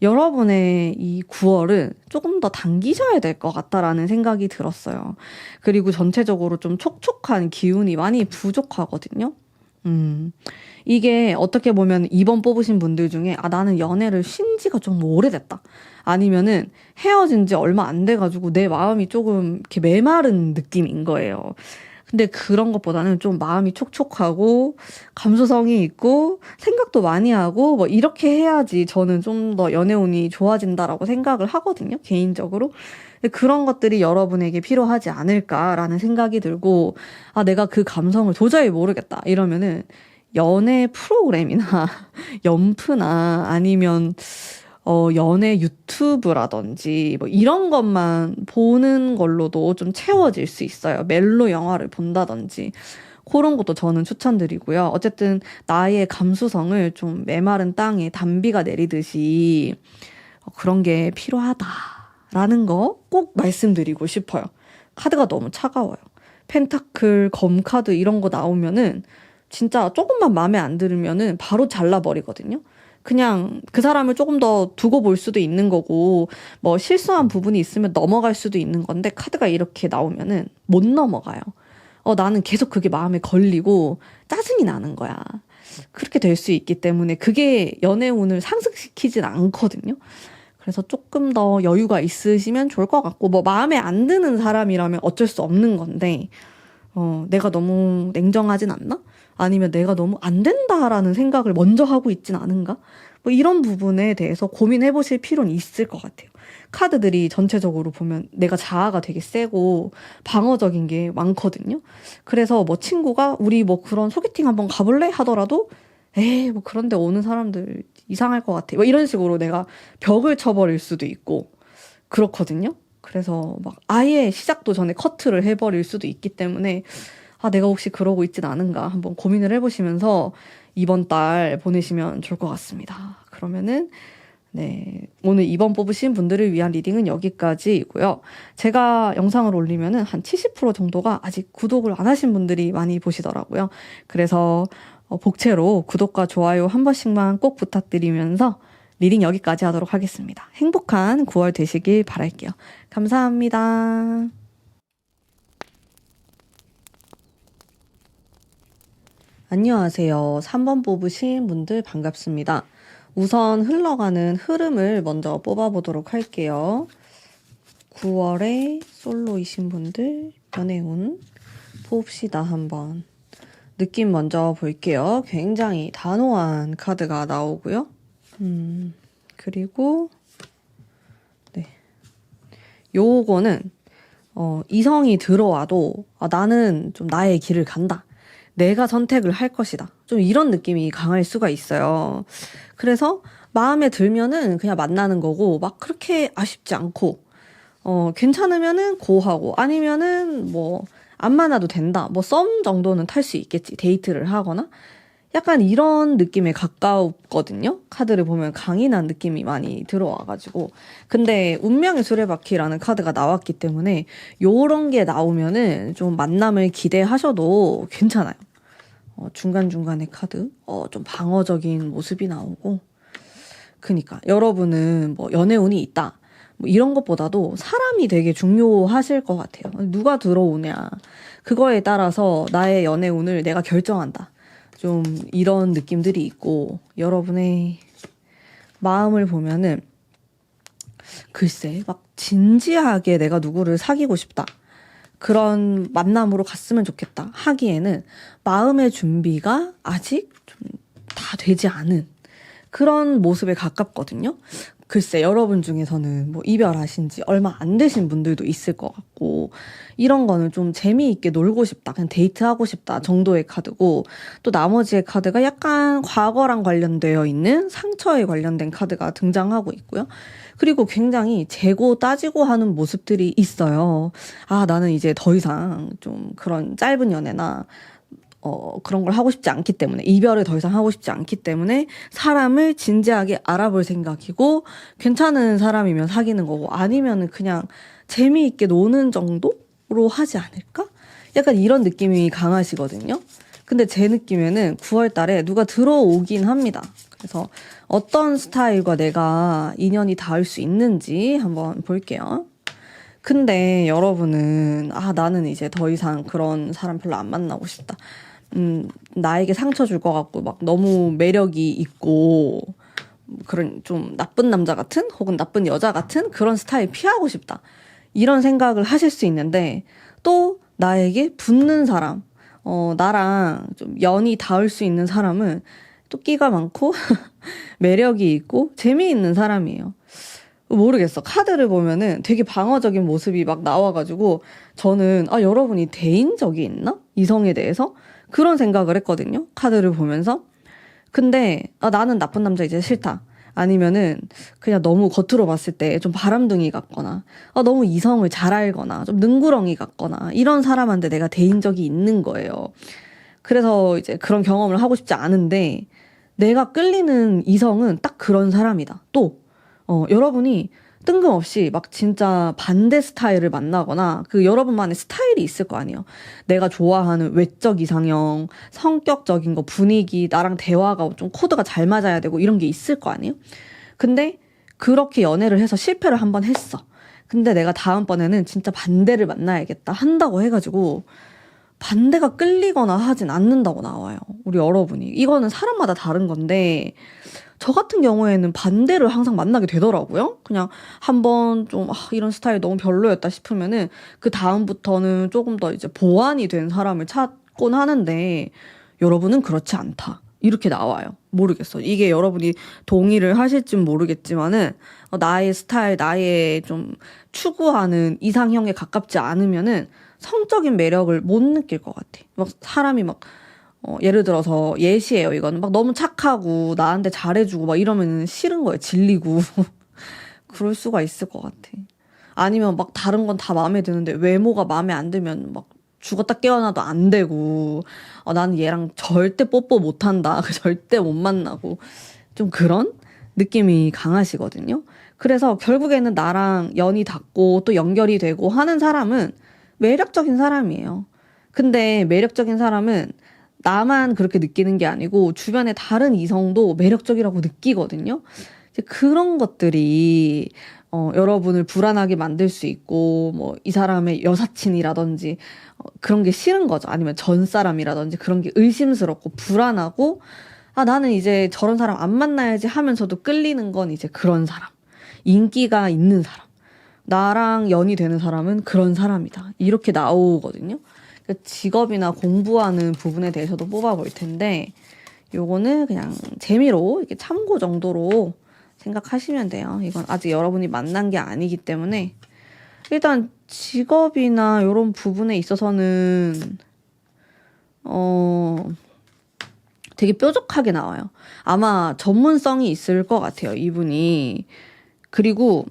여러분의 이 9월은 조금 더 당기셔야 될 것 같다라는 생각이 들었어요. 그리고 전체적으로 좀 촉촉한 기운이 많이 부족하거든요. 이게 어떻게 보면 2번 뽑으신 분들 중에 나는 연애를 쉰 지가 좀 오래됐다. 아니면은 헤어진 지 얼마 안 돼가지고 내 마음이 조금 이렇게 메마른 느낌인 거예요. 근데 그런 것보다는 좀 마음이 촉촉하고 감수성이 있고 생각도 많이 하고 뭐 이렇게 해야지 저는 좀 더 연애운이 좋아진다라고 생각을 하거든요, 개인적으로. 근데 그런 것들이 여러분에게 필요하지 않을까라는 생각이 들고, 아, 내가 그 감성을 도저히 모르겠다 이러면은 연애 프로그램이나 연프나 아니면 연애 유튜브라든지 뭐 이런 것만 보는 걸로도 좀 채워질 수 있어요. 멜로 영화를 본다든지. 그런 것도 저는 추천드리고요. 어쨌든 나의 감수성을 좀 메마른 땅에 단비가 내리듯이 그런 게 필요하다라는 거 꼭 말씀드리고 싶어요. 카드가 너무 차가워요. 펜타클, 검카드 이런 거 나오면은 진짜 조금만 마음에 안 들으면은 바로 잘라버리거든요. 그냥 그 사람을 조금 더 두고 볼 수도 있는 거고, 뭐 실수한 부분이 있으면 넘어갈 수도 있는 건데, 카드가 이렇게 나오면은 못 넘어가요. 나는 계속 그게 마음에 걸리고 짜증이 나는 거야. 그렇게 될 수 있기 때문에 그게 연애운을 상승시키진 않거든요. 그래서 조금 더 여유가 있으시면 좋을 것 같고, 뭐 마음에 안 드는 사람이라면 어쩔 수 없는 건데, 내가 너무 냉정하진 않나? 아니면 내가 너무 안 된다라는 생각을 먼저 하고 있진 않은가? 뭐 이런 부분에 대해서 고민해 보실 필요는 있을 것 같아요. 카드들이 전체적으로 보면 내가 자아가 되게 세고 방어적인 게 많거든요. 그래서 뭐 친구가 우리 뭐 그런 소개팅 한번 가볼래? 하더라도 에이, 뭐 그런데 오는 사람들 이상할 것 같아. 뭐 이런 식으로 내가 벽을 쳐버릴 수도 있고 그렇거든요. 그래서 막 아예 시작도 전에 커트를 해버릴 수도 있기 때문에 아, 내가 혹시 그러고 있진 않은가 한번 고민을 해보시면서 이번 달 보내시면 좋을 것 같습니다. 그러면은 네, 오늘 2번 뽑으신 분들을 위한 리딩은 여기까지이고요. 제가 영상을 올리면은 한 70% 정도가 아직 구독을 안 하신 분들이 많이 보시더라고요. 그래서 복채로 구독과 좋아요 한 번씩만 꼭 부탁드리면서 리딩 여기까지 하도록 하겠습니다. 행복한 9월 되시길 바랄게요. 감사합니다. 안녕하세요. 3번 뽑으신 분들 반갑습니다. 우선 흘러가는 흐름을 먼저 뽑아보도록 할게요. 9월에 솔로이신 분들 연애운 봅시다 한번. 느낌 먼저 볼게요. 굉장히 단호한 카드가 나오고요. 그리고 네, 요거는 이성이 들어와도 나는 좀 나의 길을 간다. 내가 선택을 할 것이다. 좀 이런 느낌이 강할 수가 있어요. 그래서 마음에 들면은 그냥 만나는 거고 막 그렇게 아쉽지 않고 괜찮으면은 고하고 아니면은 뭐 안 만나도 된다. 뭐 썸 정도는 탈 수 있겠지. 데이트를 하거나 약간 이런 느낌에 가까웠거든요. 카드를 보면 강인한 느낌이 많이 들어와가지고. 근데 운명의 수레바퀴라는 카드가 나왔기 때문에 요런 게 나오면은 좀 만남을 기대하셔도 괜찮아요. 중간중간에 카드 좀 방어적인 모습이 나오고. 그니까 여러분은 뭐 연애운이 있다. 뭐 이런 것보다도 사람이 되게 중요하실 것 같아요. 누가 들어오냐. 그거에 따라서 나의 연애운을 내가 결정한다. 좀 이런 느낌들이 있고 여러분의 마음을 보면은 글쎄 막 진지하게 내가 누구를 사귀고 싶다. 그런 만남으로 갔으면 좋겠다 하기에는 마음의 준비가 아직 좀 다 되지 않은 그런 모습에 가깝거든요. 글쎄 여러분 중에서는 뭐 이별하신 지 얼마 안 되신 분들도 있을 것 같고 이런 거는 좀 재미있게 놀고 싶다. 그냥 데이트하고 싶다 정도의 카드고 또 나머지의 카드가 약간 과거랑 관련되어 있는 상처에 관련된 카드가 등장하고 있고요. 그리고 굉장히 재고 따지고 하는 모습들이 있어요. 아, 나는 이제 더 이상 좀 그런 짧은 연애나 그런 걸 하고 싶지 않기 때문에 이별을 더 이상 하고 싶지 않기 때문에 사람을 진지하게 알아볼 생각이고 괜찮은 사람이면 사귀는 거고 아니면은 그냥 재미있게 노는 정도로 하지 않을까? 약간 이런 느낌이 강하시거든요. 근데 제 느낌에는 9월 달에 누가 들어오긴 합니다. 그래서 어떤 스타일과 내가 인연이 닿을 수 있는지 한번 볼게요. 근데 여러분은 나는 이제 더 이상 그런 사람 별로 안 만나고 싶다. 나에게 상처 줄 것 같고 막 너무 매력이 있고 그런 좀 나쁜 남자 같은 혹은 나쁜 여자 같은 그런 스타일 피하고 싶다. 이런 생각을 하실 수 있는데 또 나에게 붙는 사람, 나랑 좀 연이 닿을 수 있는 사람은 또 끼가 많고 매력이 있고 재미있는 사람이에요. 모르겠어. 카드를 보면은 되게 방어적인 모습이 막 나와가지고 저는 여러분이 대인적이 있나? 이성에 대해서? 그런 생각을 했거든요. 카드를 보면서. 근데 나는 나쁜 남자 이제 싫다. 아니면은 그냥 너무 겉으로 봤을 때 좀 바람둥이 같거나 너무 이성을 잘 알거나 좀 능구렁이 같거나 이런 사람한테 내가 대인적이 있는 거예요. 그래서 이제 그런 경험을 하고 싶지 않은데 내가 끌리는 이성은 딱 그런 사람이다. 또 여러분이 뜬금없이 막 진짜 반대 스타일을 만나거나 그 여러분만의 스타일이 있을 거 아니에요. 내가 좋아하는 외적 이상형, 성격적인 거, 분위기, 나랑 대화가 좀 코드가 잘 맞아야 되고 이런 게 있을 거 아니에요. 근데 그렇게 연애를 해서 실패를 한번 했어. 근데 내가 다음번에는 진짜 반대를 만나야겠다 한다고 해가지고 반대가 끌리거나 하진 않는다고 나와요. 우리 여러분이. 이거는 사람마다 다른 건데 저 같은 경우에는 반대를 항상 만나게 되더라고요. 그냥 한번 좀 이런 스타일 너무 별로였다 싶으면은 그 다음부터는 조금 더 이제 보완이 된 사람을 찾곤 하는데 여러분은 그렇지 않다. 이렇게 나와요. 모르겠어. 이게 여러분이 동의를 하실진 모르겠지만은 나의 스타일, 나의 좀 추구하는 이상형에 가깝지 않으면은 성적인 매력을 못 느낄 것 같아. 막 사람이 막 예를 들어서 예시예요. 이거는 막 너무 착하고 나한테 잘해주고 막 이러면 싫은 거예요. 질리고. 그럴 수가 있을 것 같아. 아니면 막 다른 건 다 마음에 드는데 외모가 마음에 안 들면 막 죽었다 깨어나도 안 되고 나는 얘랑 절대 뽀뽀 못 한다. 절대 못 만나고 좀 그런 느낌이 강하시거든요. 그래서 결국에는 나랑 연이 닿고 또 연결이 되고 하는 사람은 매력적인 사람이에요. 근데 매력적인 사람은 나만 그렇게 느끼는 게 아니고 주변의 다른 이성도 매력적이라고 느끼거든요. 이제 그런 것들이 여러분을 불안하게 만들 수 있고 뭐 이 사람의 여사친이라든지 그런 게 싫은 거죠. 아니면 전 사람이라든지 그런 게 의심스럽고 불안하고 나는 이제 저런 사람 안 만나야지 하면서도 끌리는 건 이제 그런 사람. 인기가 있는 사람. 나랑 연이 되는 사람은 그런 사람이다. 이렇게 나오거든요. 직업이나 공부하는 부분에 대해서도 뽑아볼 텐데 요거는 그냥 재미로 이렇게 참고 정도로 생각하시면 돼요. 이건 아직 여러분이 만난 게 아니기 때문에 일단 직업이나 이런 부분에 있어서는 되게 뾰족하게 나와요. 아마 전문성이 있을 것 같아요. 이분이. 그리고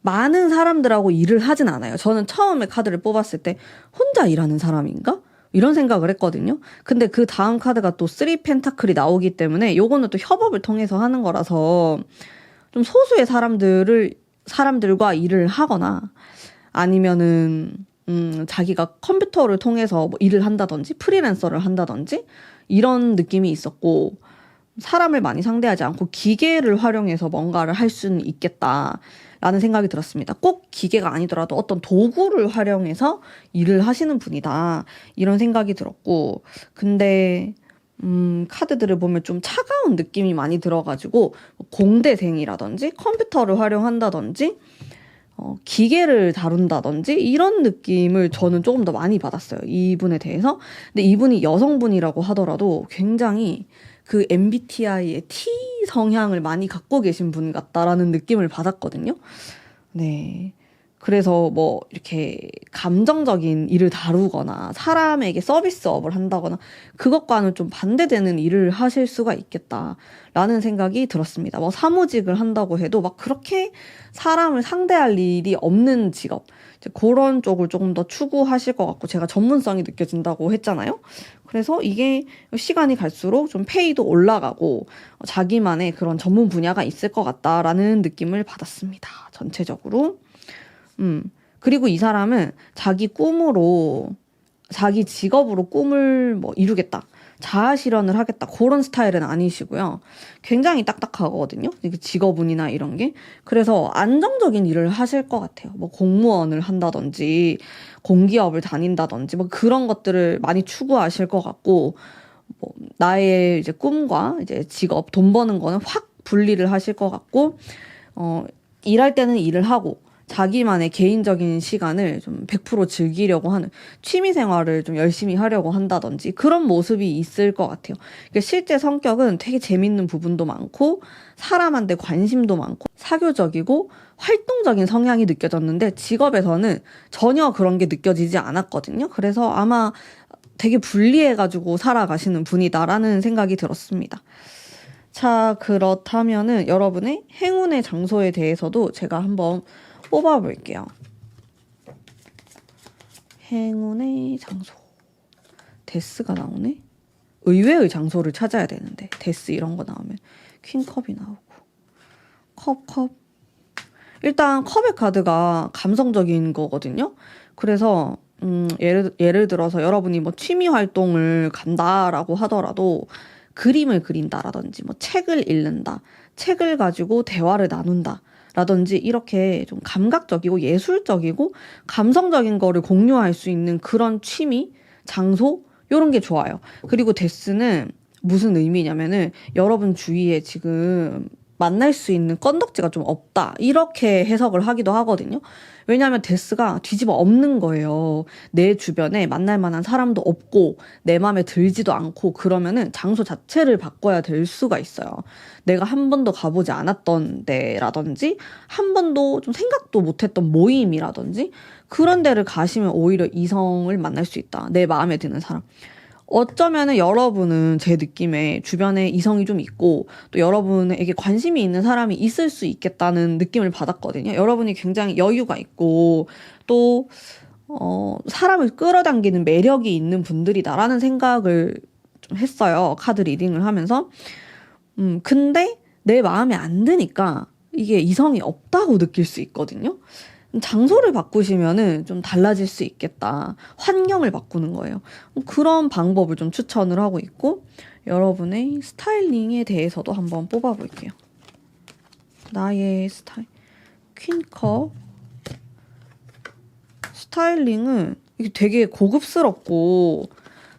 많은 사람들하고 일을 하진 않아요. 저는 처음에 카드를 뽑았을 때 혼자 일하는 사람인가? 이런 생각을 했거든요. 근데 그 다음 카드가 또 3 펜타클이 나오기 때문에 요거는 또 협업을 통해서 하는 거라서 좀 소수의 사람들과 일을 하거나 아니면은 자기가 컴퓨터를 통해서 뭐 일을 한다든지 프리랜서를 한다든지 이런 느낌이 있었고 사람을 많이 상대하지 않고 기계를 활용해서 뭔가를 할 수는 있겠다라는 생각이 들었습니다. 꼭 기계가 아니더라도 어떤 도구를 활용해서 일을 하시는 분이다. 이런 생각이 들었고 근데 카드들을 보면 좀 차가운 느낌이 많이 들어가지고 공대생이라든지 컴퓨터를 활용한다든지 기계를 다룬다든지 이런 느낌을 저는 조금 더 많이 받았어요. 이분에 대해서. 근데 이분이 여성분이라고 하더라도 굉장히 그 MBTI의 T 성향을 많이 갖고 계신 분 같다라는 느낌을 받았거든요. 네. 그래서 뭐 이렇게 감정적인 일을 다루거나 사람에게 서비스업을 한다거나 그것과는 좀 반대되는 일을 하실 수가 있겠다라는 생각이 들었습니다. 뭐 사무직을 한다고 해도 막 그렇게 사람을 상대할 일이 없는 직업 이제 그런 쪽을 조금 더 추구하실 것 같고 제가 전문성이 느껴진다고 했잖아요. 그래서 이게 시간이 갈수록 좀 페이도 올라가고 자기만의 그런 전문 분야가 있을 것 같다라는 느낌을 받았습니다. 전체적으로. 그리고 이 사람은 자기 꿈으로, 자기 직업으로 꿈을 뭐 이루겠다. 자아 실현을 하겠다. 그런 스타일은 아니시고요. 굉장히 딱딱하거든요. 직업운이나 이런 게. 그래서 안정적인 일을 하실 것 같아요. 뭐 공무원을 한다든지, 공기업을 다닌다든지, 뭐 그런 것들을 많이 추구하실 것 같고, 뭐 나의 이제 꿈과 이제 직업, 돈 버는 거는 확 분리를 하실 것 같고, 일할 때는 일을 하고, 자기만의 개인적인 시간을 좀 100% 즐기려고 하는 취미 생활을 좀 열심히 하려고 한다든지 그런 모습이 있을 것 같아요. 그러니까 실제 성격은 되게 재밌는 부분도 많고 사람한테 관심도 많고 사교적이고 활동적인 성향이 느껴졌는데 직업에서는 전혀 그런 게 느껴지지 않았거든요. 그래서 아마 되게 분리해가지고 살아가시는 분이다라는 생각이 들었습니다. 자, 그렇다면은 여러분의 행운의 장소에 대해서도 제가 한번 뽑아볼게요. 행운의 장소. 데스가 나오네? 의외의 장소를 찾아야 되는데 데스 이런 거 나오면 퀸컵이 나오고 컵. 일단 컵의 카드가 감성적인 거거든요. 그래서 예를 들어서 여러분이 뭐 취미 활동을 간다라고 하더라도 그림을 그린다라든지 뭐 책을 읽는다, 책을 가지고 대화를 나눈다 라든지 이렇게 좀 감각적이고 예술적이고 감성적인 거를 공유할 수 있는 그런 취미, 장소 이런 게 좋아요. 그리고 데스는 무슨 의미냐면은 여러분 주위에 지금 만날 수 있는 건덕지가 좀 없다 이렇게 해석을 하기도 하거든요. 왜냐하면 데스가 뒤집어 엎는 거예요. 내 주변에 만날 만한 사람도 없고 내 마음에 들지도 않고 그러면은 장소 자체를 바꿔야 될 수가 있어요. 내가 한 번도 가보지 않았던 데라든지 한 번도 좀 생각도 못했던 모임이라든지 그런 데를 가시면 오히려 이성을 만날 수 있다. 내 마음에 드는 사람. 어쩌면은 여러분은 제 느낌에 주변에 이성이 좀 있고 또 여러분에게 관심이 있는 사람이 있을 수 있겠다는 느낌을 받았거든요. 여러분이 굉장히 여유가 있고 또 사람을 끌어당기는 매력이 있는 분들이다라는 생각을 좀 했어요. 카드 리딩을 하면서. 근데 내 마음에 안 드니까 이게 이성이 없다고 느낄 수 있거든요. 장소를 바꾸시면은 좀 달라질 수 있겠다. 환경을 바꾸는 거예요. 그런 방법을 좀 추천을 하고 있고, 여러분의 스타일링에 대해서도 한번 뽑아볼게요. 나의 스타일. 퀸컵. 스타일링은 이게 되게 고급스럽고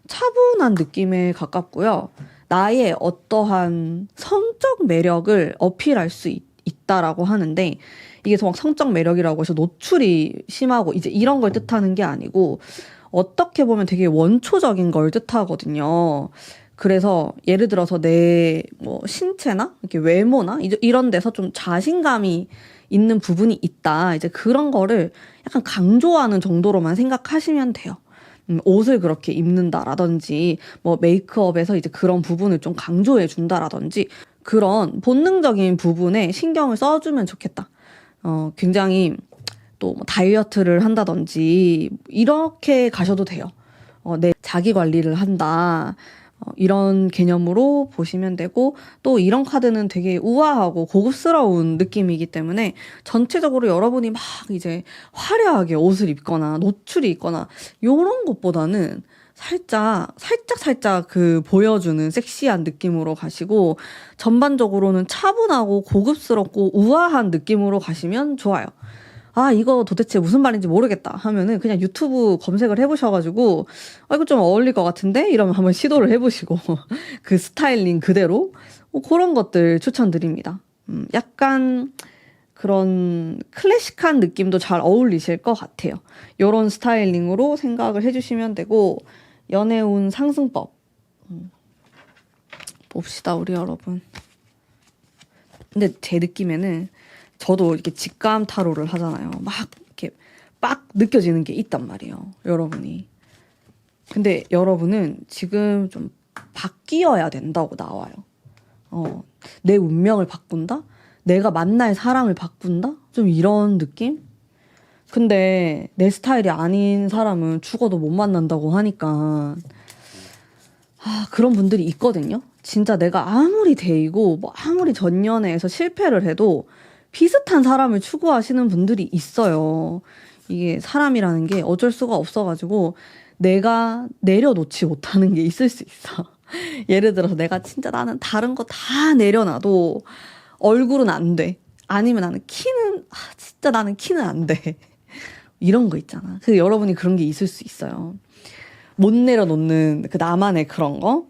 차분한 느낌에 가깝고요. 나의 어떠한 성적 매력을 어필할 수 있다라고 하는데, 이게 막 성적 매력이라고 해서 노출이 심하고 이제 이런 걸 뜻하는 게 아니고 어떻게 보면 되게 원초적인 걸 뜻하거든요. 그래서 예를 들어서 내 뭐 신체나 이렇게 외모나 이런 데서 좀 자신감이 있는 부분이 있다. 이제 그런 거를 약간 강조하는 정도로만 생각하시면 돼요. 옷을 그렇게 입는다라든지 뭐 메이크업에서 이제 그런 부분을 좀 강조해 준다라든지 그런 본능적인 부분에 신경을 써주면 좋겠다. 굉장히 또 뭐 다이어트를 한다든지 이렇게 가셔도 돼요. 내 자기 관리를 한다. 이런 개념으로 보시면 되고 또 이런 카드는 되게 우아하고 고급스러운 느낌이기 때문에 전체적으로 여러분이 막 이제 화려하게 옷을 입거나 노출이 있거나 이런 것보다는 살짝 그 보여주는 섹시한 느낌으로 가시고 전반적으로는 차분하고 고급스럽고 우아한 느낌으로 가시면 좋아요. 아, 이거 도대체 무슨 말인지 모르겠다 하면은 그냥 유튜브 검색을 해보셔가지고 이거 좀 어울릴 것 같은데? 이러면 한번 시도를 해보시고 그 스타일링 그대로 그런 것들 추천드립니다. 약간 그런 클래식한 느낌도 잘 어울리실 것 같아요. 이런 스타일링으로 생각을 해주시면 되고 연애운 상승법 봅시다 우리 여러분. 근데 제 느낌에는 저도 이렇게 직감 타로를 하잖아요. 막 이렇게 빡 느껴지는 게 있단 말이에요. 여러분이. 근데 여러분은 지금 좀 바뀌어야 된다고 나와요. 내 운명을 바꾼다? 내가 만날 사람을 바꾼다? 좀 이런 느낌? 근데 내 스타일이 아닌 사람은 죽어도 못 만난다고 하니까 그런 분들이 있거든요. 진짜 내가 아무리 데이고 뭐 아무리 전연애에서 실패를 해도 비슷한 사람을 추구하시는 분들이 있어요. 이게 사람이라는 게 어쩔 수가 없어가지고 내가 내려놓지 못하는 게 있을 수 있어. 예를 들어서 내가 진짜 나는 다른 거 다 내려놔도 얼굴은 안 돼. 아니면 나는 진짜 나는 키는 안 돼. 이런 거 있잖아. 그래서 여러분이 그런 게 있을 수 있어요. 못 내려놓는 그 나만의 그런 거?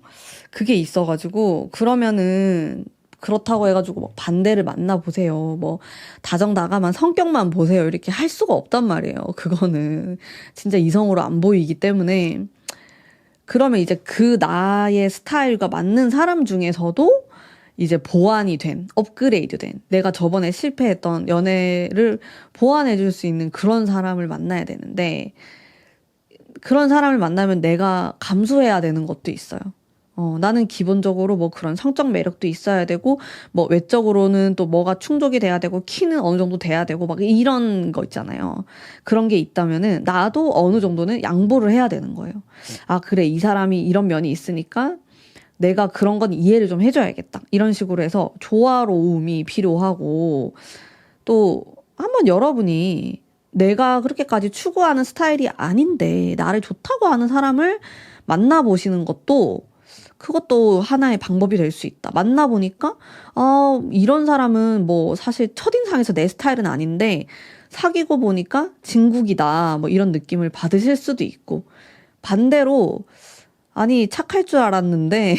그게 있어가지고 그러면은 그렇다고 해가지고 뭐 반대를 만나보세요. 뭐 다정다감한 성격만 보세요. 이렇게 할 수가 없단 말이에요. 그거는 진짜 이성으로 안 보이기 때문에. 그러면 이제 그 나의 스타일과 맞는 사람 중에서도 이제 보완이 된, 업그레이드 된, 내가 저번에 실패했던 연애를 보완해 줄 수 있는 그런 사람을 만나야 되는데, 그런 사람을 만나면 내가 감수해야 되는 것도 있어요. 나는 기본적으로 뭐 그런 성적 매력도 있어야 되고, 뭐 외적으로는 또 뭐가 충족이 돼야 되고, 키는 어느 정도 돼야 되고, 막 이런 거 있잖아요. 그런 게 있다면은, 나도 어느 정도는 양보를 해야 되는 거예요. 아, 그래, 이 사람이 이런 면이 있으니까, 내가 그런 건 이해를 좀 해줘야겠다. 이런 식으로 해서 조화로움이 필요하고, 또, 한번 여러분이 내가 그렇게까지 추구하는 스타일이 아닌데, 나를 좋다고 하는 사람을 만나보시는 것도 그것도 하나의 방법이 될 수 있다. 만나보니까, 이런 사람은 뭐 사실 첫인상에서 내 스타일은 아닌데, 사귀고 보니까 진국이다. 뭐 이런 느낌을 받으실 수도 있고, 반대로, 아니, 착할 줄 알았는데,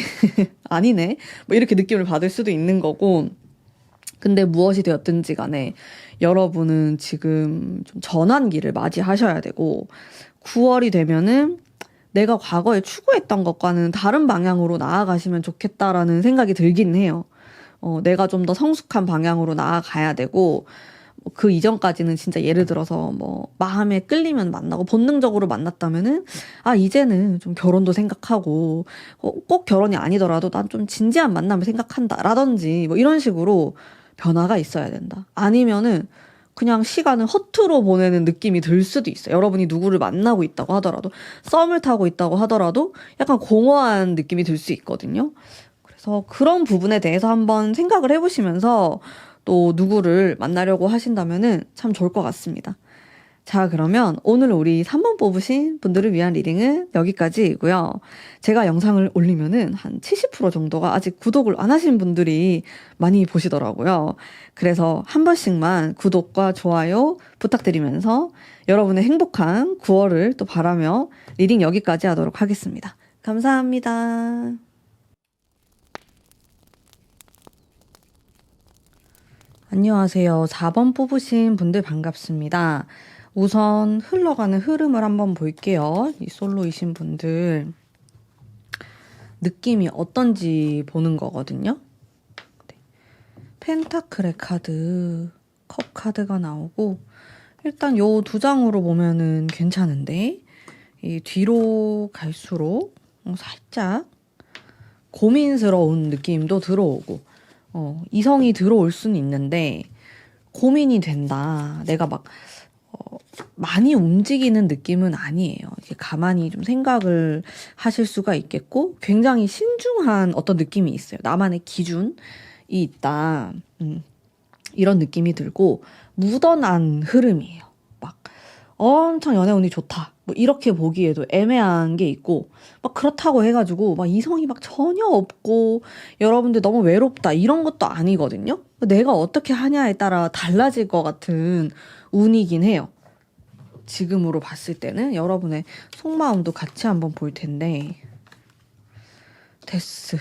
아니네. 뭐 이렇게 느낌을 받을 수도 있는 거고, 근데 무엇이 되었든지 간에 여러분은 지금 좀 전환기를 맞이하셔야 되고, 9월이 되면은 내가 과거에 추구했던 것과는 다른 방향으로 나아가시면 좋겠다라는 생각이 들긴 해요. 내가 좀 더 성숙한 방향으로 나아가야 되고, 그 이전까지는 진짜 예를 들어서 뭐 마음에 끌리면 만나고 본능적으로 만났다면은 이제는 좀 결혼도 생각하고 꼭 결혼이 아니더라도 난 좀 진지한 만남을 생각한다 라든지 뭐 이런 식으로 변화가 있어야 된다. 아니면은 그냥 시간을 허투루 보내는 느낌이 들 수도 있어요. 여러분이 누구를 만나고 있다고 하더라도, 썸을 타고 있다고 하더라도 약간 공허한 느낌이 들 수 있거든요. 그래서 그런 부분에 대해서 한번 생각을 해보시면서 또 누구를 만나려고 하신다면은 참 좋을 것 같습니다. 자, 그러면 오늘 우리 3번 뽑으신 분들을 위한 리딩은 여기까지이고요. 제가 영상을 올리면은 한 70% 정도가 아직 구독을 안 하신 분들이 많이 보시더라고요. 그래서 한 번씩만 구독과 좋아요 부탁드리면서 여러분의 행복한 9월을 또 바라며 리딩 여기까지 하도록 하겠습니다. 감사합니다. 안녕하세요. 4번 뽑으신 분들 반갑습니다. 우선 흘러가는 흐름을 한번 볼게요. 이 솔로이신 분들 느낌이 어떤지 보는 거거든요. 네. 펜타클의 카드, 컵 카드가 나오고 일단 요 두 장으로 보면은 괜찮은데 이 뒤로 갈수록 살짝 고민스러운 느낌도 들어오고 이성이 들어올 수는 있는데 고민이 된다. 내가 막 많이 움직이는 느낌은 아니에요. 이렇게 가만히 좀 생각을 하실 수가 있겠고 굉장히 신중한 어떤 느낌이 있어요. 나만의 기준이 있다. 이런 느낌이 들고 묻어난 흐름이에요. 막 엄청 연애 운이 좋다. 뭐 이렇게 보기에도 애매한 게 있고 막 그렇다고 해가지고 막 이성이 막 전혀 없고 여러분들 너무 외롭다 이런 것도 아니거든요. 내가 어떻게 하냐에 따라 달라질 것 같은 운이긴 해요. 지금으로 봤을 때는 여러분의 속마음도 같이 한번 볼 텐데 데스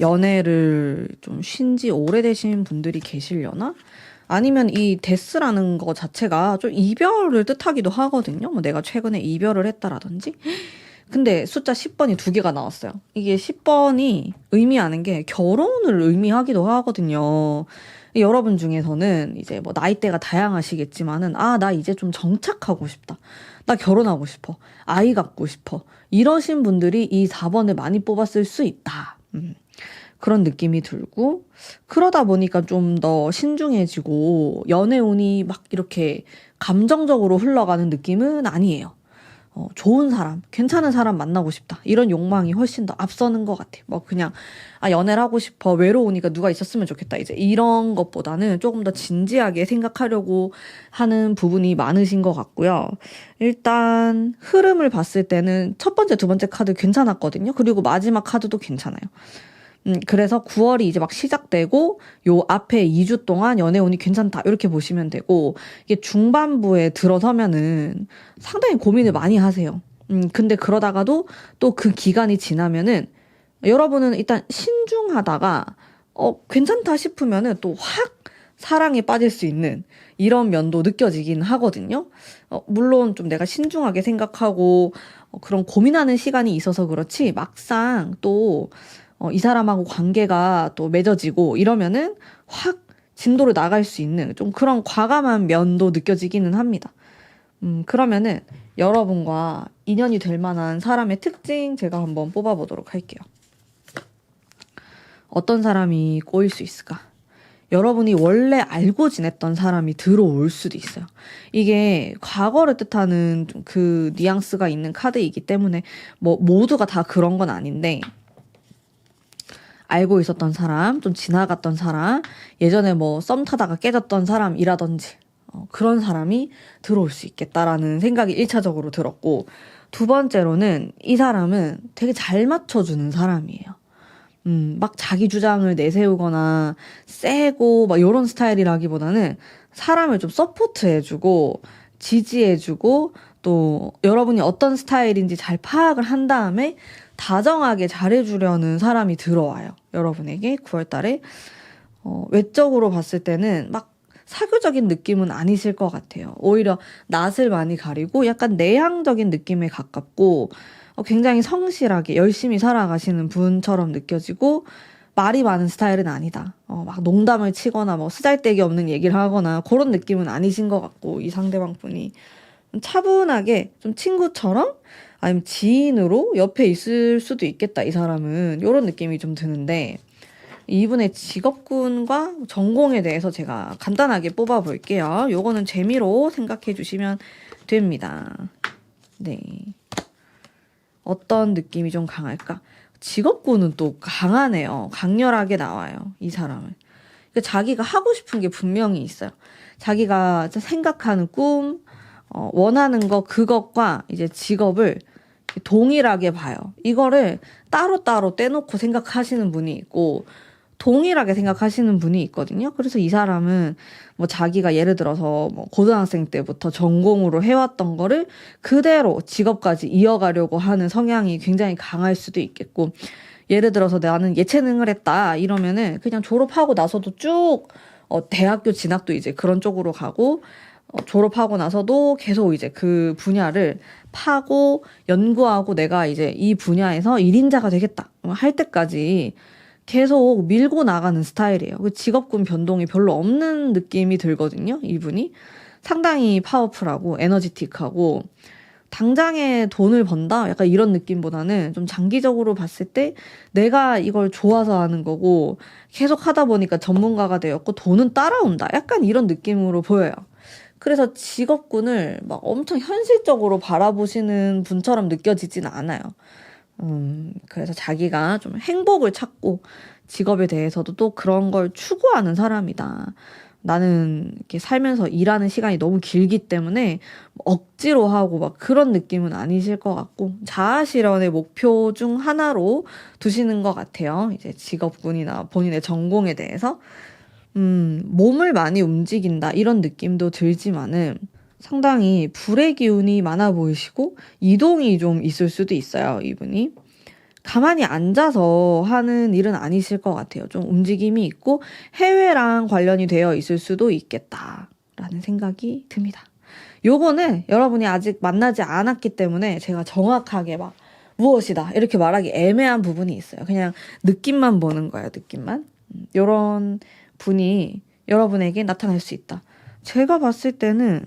연애를 좀 쉰 지 오래되신 분들이 계시려나? 아니면 이 데스라는 거 자체가 좀 이별을 뜻하기도 하거든요. 뭐 내가 최근에 이별을 했다라든지. 근데 숫자 10번이 두 개가 나왔어요. 이게 10번이 의미하는 게 결혼을 의미하기도 하거든요. 여러분 중에서는 이제 뭐 나이대가 다양하시겠지만은 나 이제 좀 정착하고 싶다. 나 결혼하고 싶어. 아이 갖고 싶어. 이러신 분들이 이 4번을 많이 뽑았을 수 있다. 그런 느낌이 들고 그러다 보니까 좀 더 신중해지고 연애운이 막 이렇게 감정적으로 흘러가는 느낌은 아니에요. 좋은 사람, 괜찮은 사람 만나고 싶다. 이런 욕망이 훨씬 더 앞서는 것 같아요. 뭐 그냥 연애를 하고 싶어. 외로우니까 누가 있었으면 좋겠다. 이제 이런 것보다는 조금 더 진지하게 생각하려고 하는 부분이 많으신 것 같고요. 일단 흐름을 봤을 때는 첫 번째, 두 번째 카드 괜찮았거든요. 그리고 마지막 카드도 괜찮아요. 그래서 9월이 이제 막 시작되고 요 앞에 2주 동안 연애운이 괜찮다 이렇게 보시면 되고 이게 중반부에 들어서면은 상당히 고민을 많이 하세요. 근데 그러다가도 또 그 기간이 지나면은 여러분은 일단 신중하다가 괜찮다 싶으면은 또 확 사랑에 빠질 수 있는 이런 면도 느껴지긴 하거든요. 물론 좀 내가 신중하게 생각하고 그런 고민하는 시간이 있어서 그렇지 막상 또 이 사람하고 관계가 또 맺어지고 이러면은 확 진도를 나갈 수 있는 좀 그런 과감한 면도 느껴지기는 합니다. 그러면은 여러분과 인연이 될 만한 사람의 특징 제가 한번 뽑아보도록 할게요. 어떤 사람이 꼬일 수 있을까? 여러분이 원래 알고 지냈던 사람이 들어올 수도 있어요. 이게 과거를 뜻하는 그 뉘앙스가 있는 카드이기 때문에 뭐 모두가 다 그런 건 아닌데 알고 있었던 사람, 좀 지나갔던 사람, 예전에 뭐 썸 타다가 깨졌던 사람이라든지 그런 사람이 들어올 수 있겠다라는 생각이 1차적으로 들었고 두 번째로는 이 사람은 되게 잘 맞춰주는 사람이에요. 막 자기 주장을 내세우거나 세고 막 이런 스타일이라기보다는 사람을 좀 서포트해주고 지지해주고 또 여러분이 어떤 스타일인지 잘 파악을 한 다음에 다정하게 잘해주려는 사람이 들어와요. 여러분에게 9월 달에. 외적으로 봤을 때는 막 사교적인 느낌은 아니실 것 같아요. 오히려 낯을 많이 가리고 약간 내향적인 느낌에 가깝고 굉장히 성실하게 열심히 살아가시는 분처럼 느껴지고 말이 많은 스타일은 아니다. 막 농담을 치거나 뭐 쓰잘데기 없는 얘기를 하거나 그런 느낌은 아니신 것 같고 이 상대방 분이 차분하게 좀 친구처럼 아니면 지인으로 옆에 있을 수도 있겠다 이 사람은 이런 느낌이 좀 드는데 이분의 직업군과 전공에 대해서 제가 간단하게 뽑아볼게요. 요거는 재미로 생각해 주시면 됩니다. 네. 어떤 느낌이 좀 강할까? 직업군은 또 강하네요. 강렬하게 나와요. 이 사람은. 그러니까 자기가 하고 싶은 게 분명히 있어요. 자기가 생각하는 꿈, 원하는 거 그것과 이제 직업을 동일하게 봐요. 이거를 따로따로 떼놓고 생각하시는 분이 있고 동일하게 생각하시는 분이 있거든요. 그래서 이 사람은 뭐 자기가 예를 들어서 뭐 고등학생 때부터 전공으로 해왔던 거를 그대로 직업까지 이어가려고 하는 성향이 굉장히 강할 수도 있겠고 예를 들어서 나는 예체능을 했다 이러면은 그냥 졸업하고 나서도 쭉 대학교 진학도 이제 그런 쪽으로 가고 졸업하고 나서도 계속 이제 그 분야를 파고 연구하고 내가 이제 이 분야에서 1인자가 되겠다 할 때까지 계속 밀고 나가는 스타일이에요. 그 직업군 변동이 별로 없는 느낌이 들거든요. 이분이 상당히 파워풀하고 에너지틱하고 당장에 돈을 번다? 약간 이런 느낌보다는 좀 장기적으로 봤을 때 내가 이걸 좋아서 하는 거고 계속 하다 보니까 전문가가 되었고 돈은 따라온다. 약간 이런 느낌으로 보여요. 그래서 직업군을 막 엄청 현실적으로 바라보시는 분처럼 느껴지진 않아요. 그래서 자기가 좀 행복을 찾고 직업에 대해서도 또 그런 걸 추구하는 사람이다. 나는 이렇게 살면서 일하는 시간이 너무 길기 때문에 억지로 하고 막 그런 느낌은 아니실 것 같고 자아 실현의 목표 중 하나로 두시는 것 같아요. 이제 직업군이나 본인의 전공에 대해서 몸을 많이 움직인다 이런 느낌도 들지만은 상당히 불의 기운이 많아 보이시고 이동이 좀 있을 수도 있어요, 이분이. 가만히 앉아서 하는 일은 아니실 것 같아요. 좀 움직임이 있고 해외랑 관련이 되어 있을 수도 있겠다라는 생각이 듭니다. 요거는 여러분이 아직 만나지 않았기 때문에 제가 정확하게 막 무엇이다 이렇게 말하기 애매한 부분이 있어요. 그냥 느낌만 보는 거예요, 느낌만. 요런 분이 여러분에게 나타날 수 있다. 제가 봤을 때는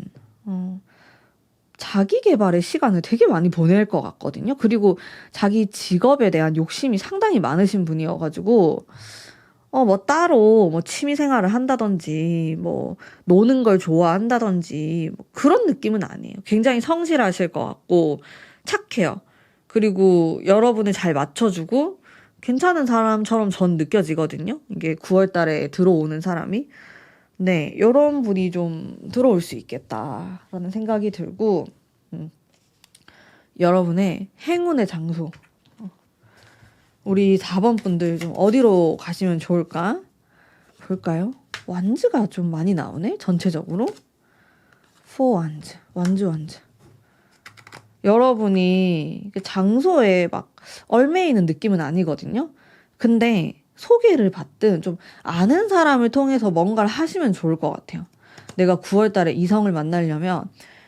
자기 개발의 시간을 되게 많이 보낼 것 같거든요. 그리고 자기 직업에 대한 욕심이 상당히 많으신 분이어가지고, 뭐 따로 뭐 취미 생활을 한다든지, 뭐 노는 걸 좋아한다든지, 뭐 그런 느낌은 아니에요. 굉장히 성실하실 것 같고, 착해요. 그리고 여러분을 잘 맞춰주고, 괜찮은 사람처럼 전 느껴지거든요. 이게 9월 달에 들어오는 사람이. 네, 요런 분이 좀 들어올 수 있겠다라는 생각이 들고, 여러분의 행운의 장소. 우리 4번 분들 좀 어디로 가시면 좋을까? 볼까요? 완즈가 좀 많이 나오네, 전체적으로. 4 완즈, 완즈. 여러분이 장소에 막 얽매이는 느낌은 아니거든요. 근데 소개를 받든 좀 아는 사람을 통해서 뭔가를 하시면 좋을 것 같아요. 내가 9월 달에 이성을 만나려면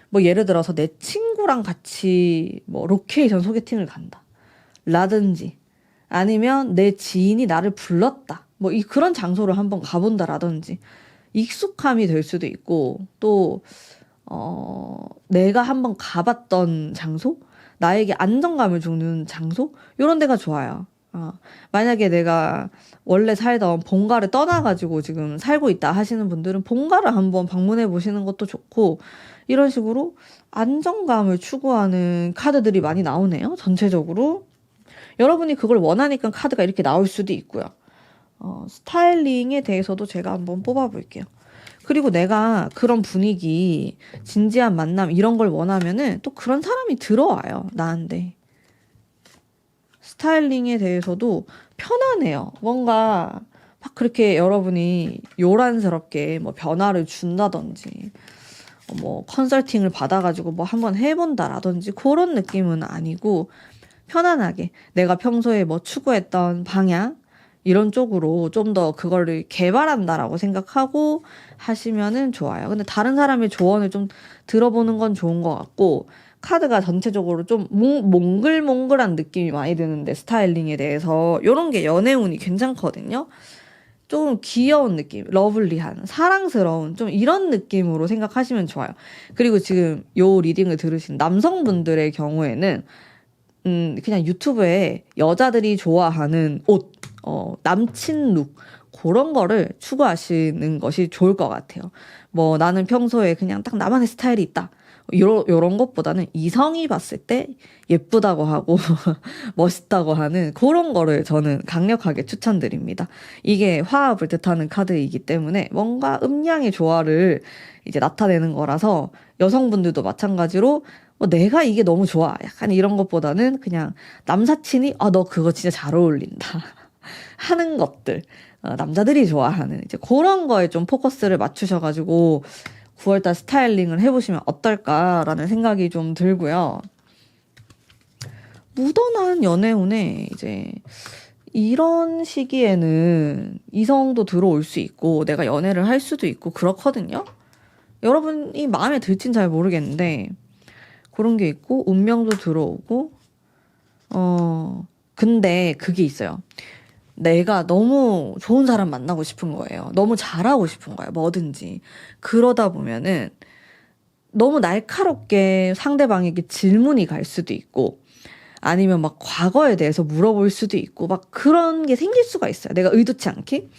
뭐 예를 들어서 내 친구랑 같이 뭐 로케이션 소개팅을 간다. 라든지 아니면 내 지인이 나를 불렀다. 뭐 그런 장소를 한번 가본다라든지 익숙함이 될 수도 있고 또 내가 한번 가봤던 장소? 나에게 안정감을 주는 장소? 이런 데가 좋아요. 만약에 내가 원래 살던 본가를 떠나가지고 지금 살고 있다 하시는 분들은 본가를 한번 방문해 보시는 것도 좋고, 이런 식으로 안정감을 추구하는 카드들이 많이 나오네요. 전체적으로. 여러분이 그걸 원하니까 카드가 이렇게 나올 수도 있고요. 스타일링에 대해서도 제가 한번 뽑아볼게요. 그리고 내가 그런 분위기, 진지한 만남 이런 걸 원하면은 또 그런 사람이 들어와요, 나한테. 스타일링에 대해서도 편안해요. 뭔가 막 그렇게 여러분이 요란스럽게 뭐 변화를 준다든지 뭐 컨설팅을 받아가지고 뭐 한번 해본다라든지 그런 느낌은 아니고 편안하게 내가 평소에 뭐 추구했던 방향 이런 쪽으로 좀 더 그거를 개발한다라고 생각하고 하시면은 좋아요. 근데 다른 사람의 조언을 좀 들어보는 건 좋은 것 같고, 카드가 전체적으로 좀 몽글몽글한 느낌이 많이 드는데 스타일링에 대해서 이런 게 연애운이 괜찮거든요. 좀 귀여운 느낌, 러블리한, 사랑스러운 좀 이런 느낌으로 생각하시면 좋아요. 그리고 지금 요 리딩을 들으신 남성분들의 경우에는 그냥 유튜브에 여자들이 좋아하는 옷, 남친 룩, 그런 거를 추구하시는 것이 좋을 것 같아요. 뭐 나는 평소에 그냥 딱 나만의 스타일이 있다. 요런 것보다는 이성이 봤을 때 예쁘다고 하고 멋있다고 하는 그런 거를 저는 강력하게 추천드립니다. 이게 화합을 뜻하는 카드이기 때문에 뭔가 음양의 조화를 이제 나타내는 거라서 여성분들도 마찬가지로 내가 이게 너무 좋아. 약간 이런 것보다는 그냥 남사친이 너 그거 진짜 잘 어울린다. 하는 것들. 남자들이 좋아하는 이제 그런 거에 좀 포커스를 맞추셔가지고 9월달 스타일링을 해보시면 어떨까라는 생각이 좀 들고요. 무던한 연애운에 이제 이런 시기에는 이성도 들어올 수 있고 내가 연애를 할 수도 있고 그렇거든요. 여러분이 마음에 들진 잘 모르겠는데 그런 게 있고 운명도 들어오고 근데 그게 있어요. 내가 너무 좋은 사람 만나고 싶은 거예요. 너무 잘하고 싶은 거예요. 뭐든지. 그러다 보면은 너무 날카롭게 상대방에게 질문이 갈 수도 있고 아니면 막 과거에 대해서 물어볼 수도 있고 막 그런 게 생길 수가 있어요. 내가 의도치 않게.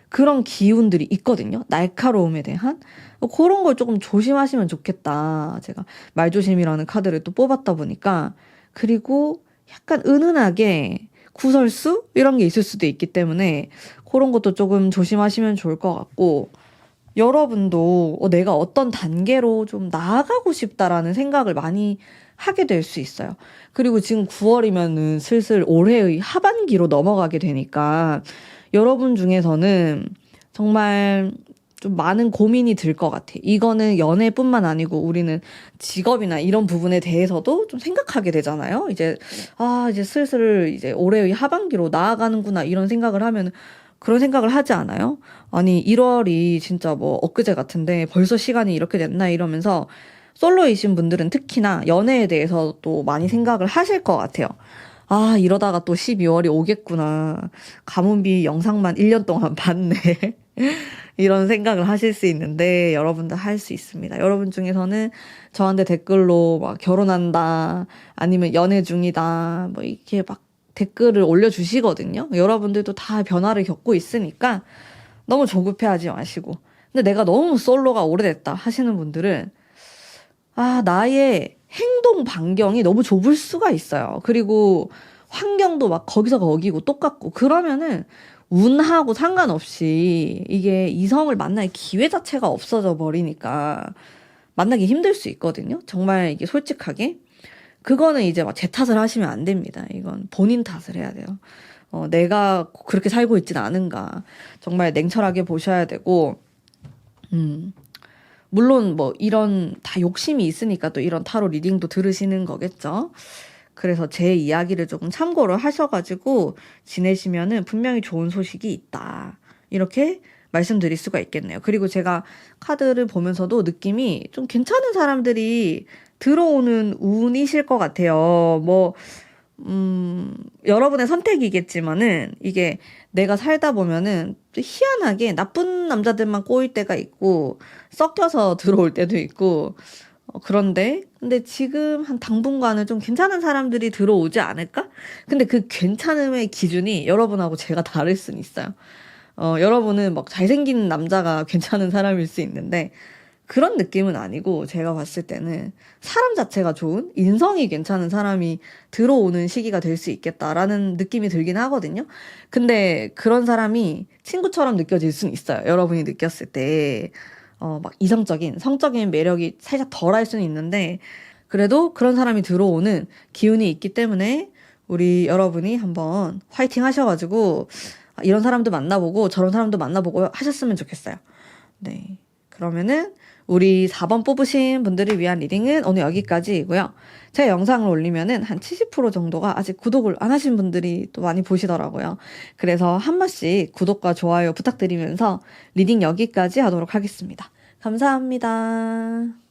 그런 기운들이 있거든요. 날카로움에 대한. 그런 걸 조금 조심하시면 좋겠다. 제가 말조심이라는 카드를 또 뽑았다 보니까. 그리고 약간 은은하게 구설수? 이런 게 있을 수도 있기 때문에 그런 것도 조금 조심하시면 좋을 것 같고, 여러분도 내가 어떤 단계로 좀 나아가고 싶다라는 생각을 많이 하게 될 수 있어요. 그리고 지금 9월이면은 슬슬 올해의 하반기로 넘어가게 되니까 여러분 중에서는 정말 좀 많은 고민이 들 것 같아. 이거는 연애뿐만 아니고 우리는 직업이나 이런 부분에 대해서도 좀 생각하게 되잖아요. 이제 이제 슬슬 이제 올해의 하반기로 나아가는구나 이런 생각을 하면 그런 생각을 하지 않아요? 아니 1월이 진짜 뭐 엊그제 같은데 벌써 시간이 이렇게 됐나 이러면서 솔로이신 분들은 특히나 연애에 대해서 또 많이 생각을 하실 것 같아요. 이러다가 또 12월이 오겠구나. 가문비 영상만 1년 동안 봤네. 이런 생각을 하실 수 있는데 여러분도 할 수 있습니다. 여러분 중에서는 저한테 댓글로 막 결혼한다 아니면 연애 중이다 뭐 이렇게 막 댓글을 올려주시거든요. 여러분들도 다 변화를 겪고 있으니까 너무 조급해하지 마시고, 근데 내가 너무 솔로가 오래됐다 하시는 분들은 나의 행동 반경이 너무 좁을 수가 있어요. 그리고 환경도 막 거기서 거기고 똑같고 그러면은 운하고 상관없이 이게 이성을 만날 기회 자체가 없어져 버리니까 만나기 힘들 수 있거든요. 정말 이게 솔직하게. 그거는 이제 막 제 탓을 하시면 안 됩니다. 이건 본인 탓을 해야 돼요. 내가 그렇게 살고 있진 않은가. 정말 냉철하게 보셔야 되고, 물론 뭐 이런 다 욕심이 있으니까 또 이런 타로 리딩도 들으시는 거겠죠. 그래서 제 이야기를 조금 참고를 하셔가지고 지내시면은 분명히 좋은 소식이 있다. 이렇게 말씀드릴 수가 있겠네요. 그리고 제가 카드를 보면서도 느낌이 좀 괜찮은 사람들이 들어오는 운이실 것 같아요. 여러분의 선택이겠지만은 이게 내가 살다 보면은 희한하게 나쁜 남자들만 꼬일 때가 있고 섞여서 들어올 때도 있고 근데 지금 한 당분간은 좀 괜찮은 사람들이 들어오지 않을까? 근데 그 괜찮음의 기준이 여러분하고 제가 다를 순 있어요. 여러분은 막 잘생긴 남자가 괜찮은 사람일 수 있는데 그런 느낌은 아니고 제가 봤을 때는 사람 자체가 좋은 인성이 괜찮은 사람이 들어오는 시기가 될 수 있겠다라는 느낌이 들긴 하거든요. 근데 그런 사람이 친구처럼 느껴질 수는 있어요. 여러분이 느꼈을 때. 막 이성적인, 성적인 매력이 살짝 덜할 수는 있는데 그래도 그런 사람이 들어오는 기운이 있기 때문에 우리 여러분이 한번 화이팅 하셔가지고 이런 사람도 만나보고 저런 사람도 만나보고 하셨으면 좋겠어요. 네. 그러면은 우리 4번 뽑으신 분들을 위한 리딩은 오늘 여기까지이고요. 제 영상을 올리면은 한 70% 정도가 아직 구독을 안 하신 분들이 또 많이 보시더라고요. 그래서 한 번씩 구독과 좋아요 부탁드리면서 리딩 여기까지 하도록 하겠습니다. 감사합니다.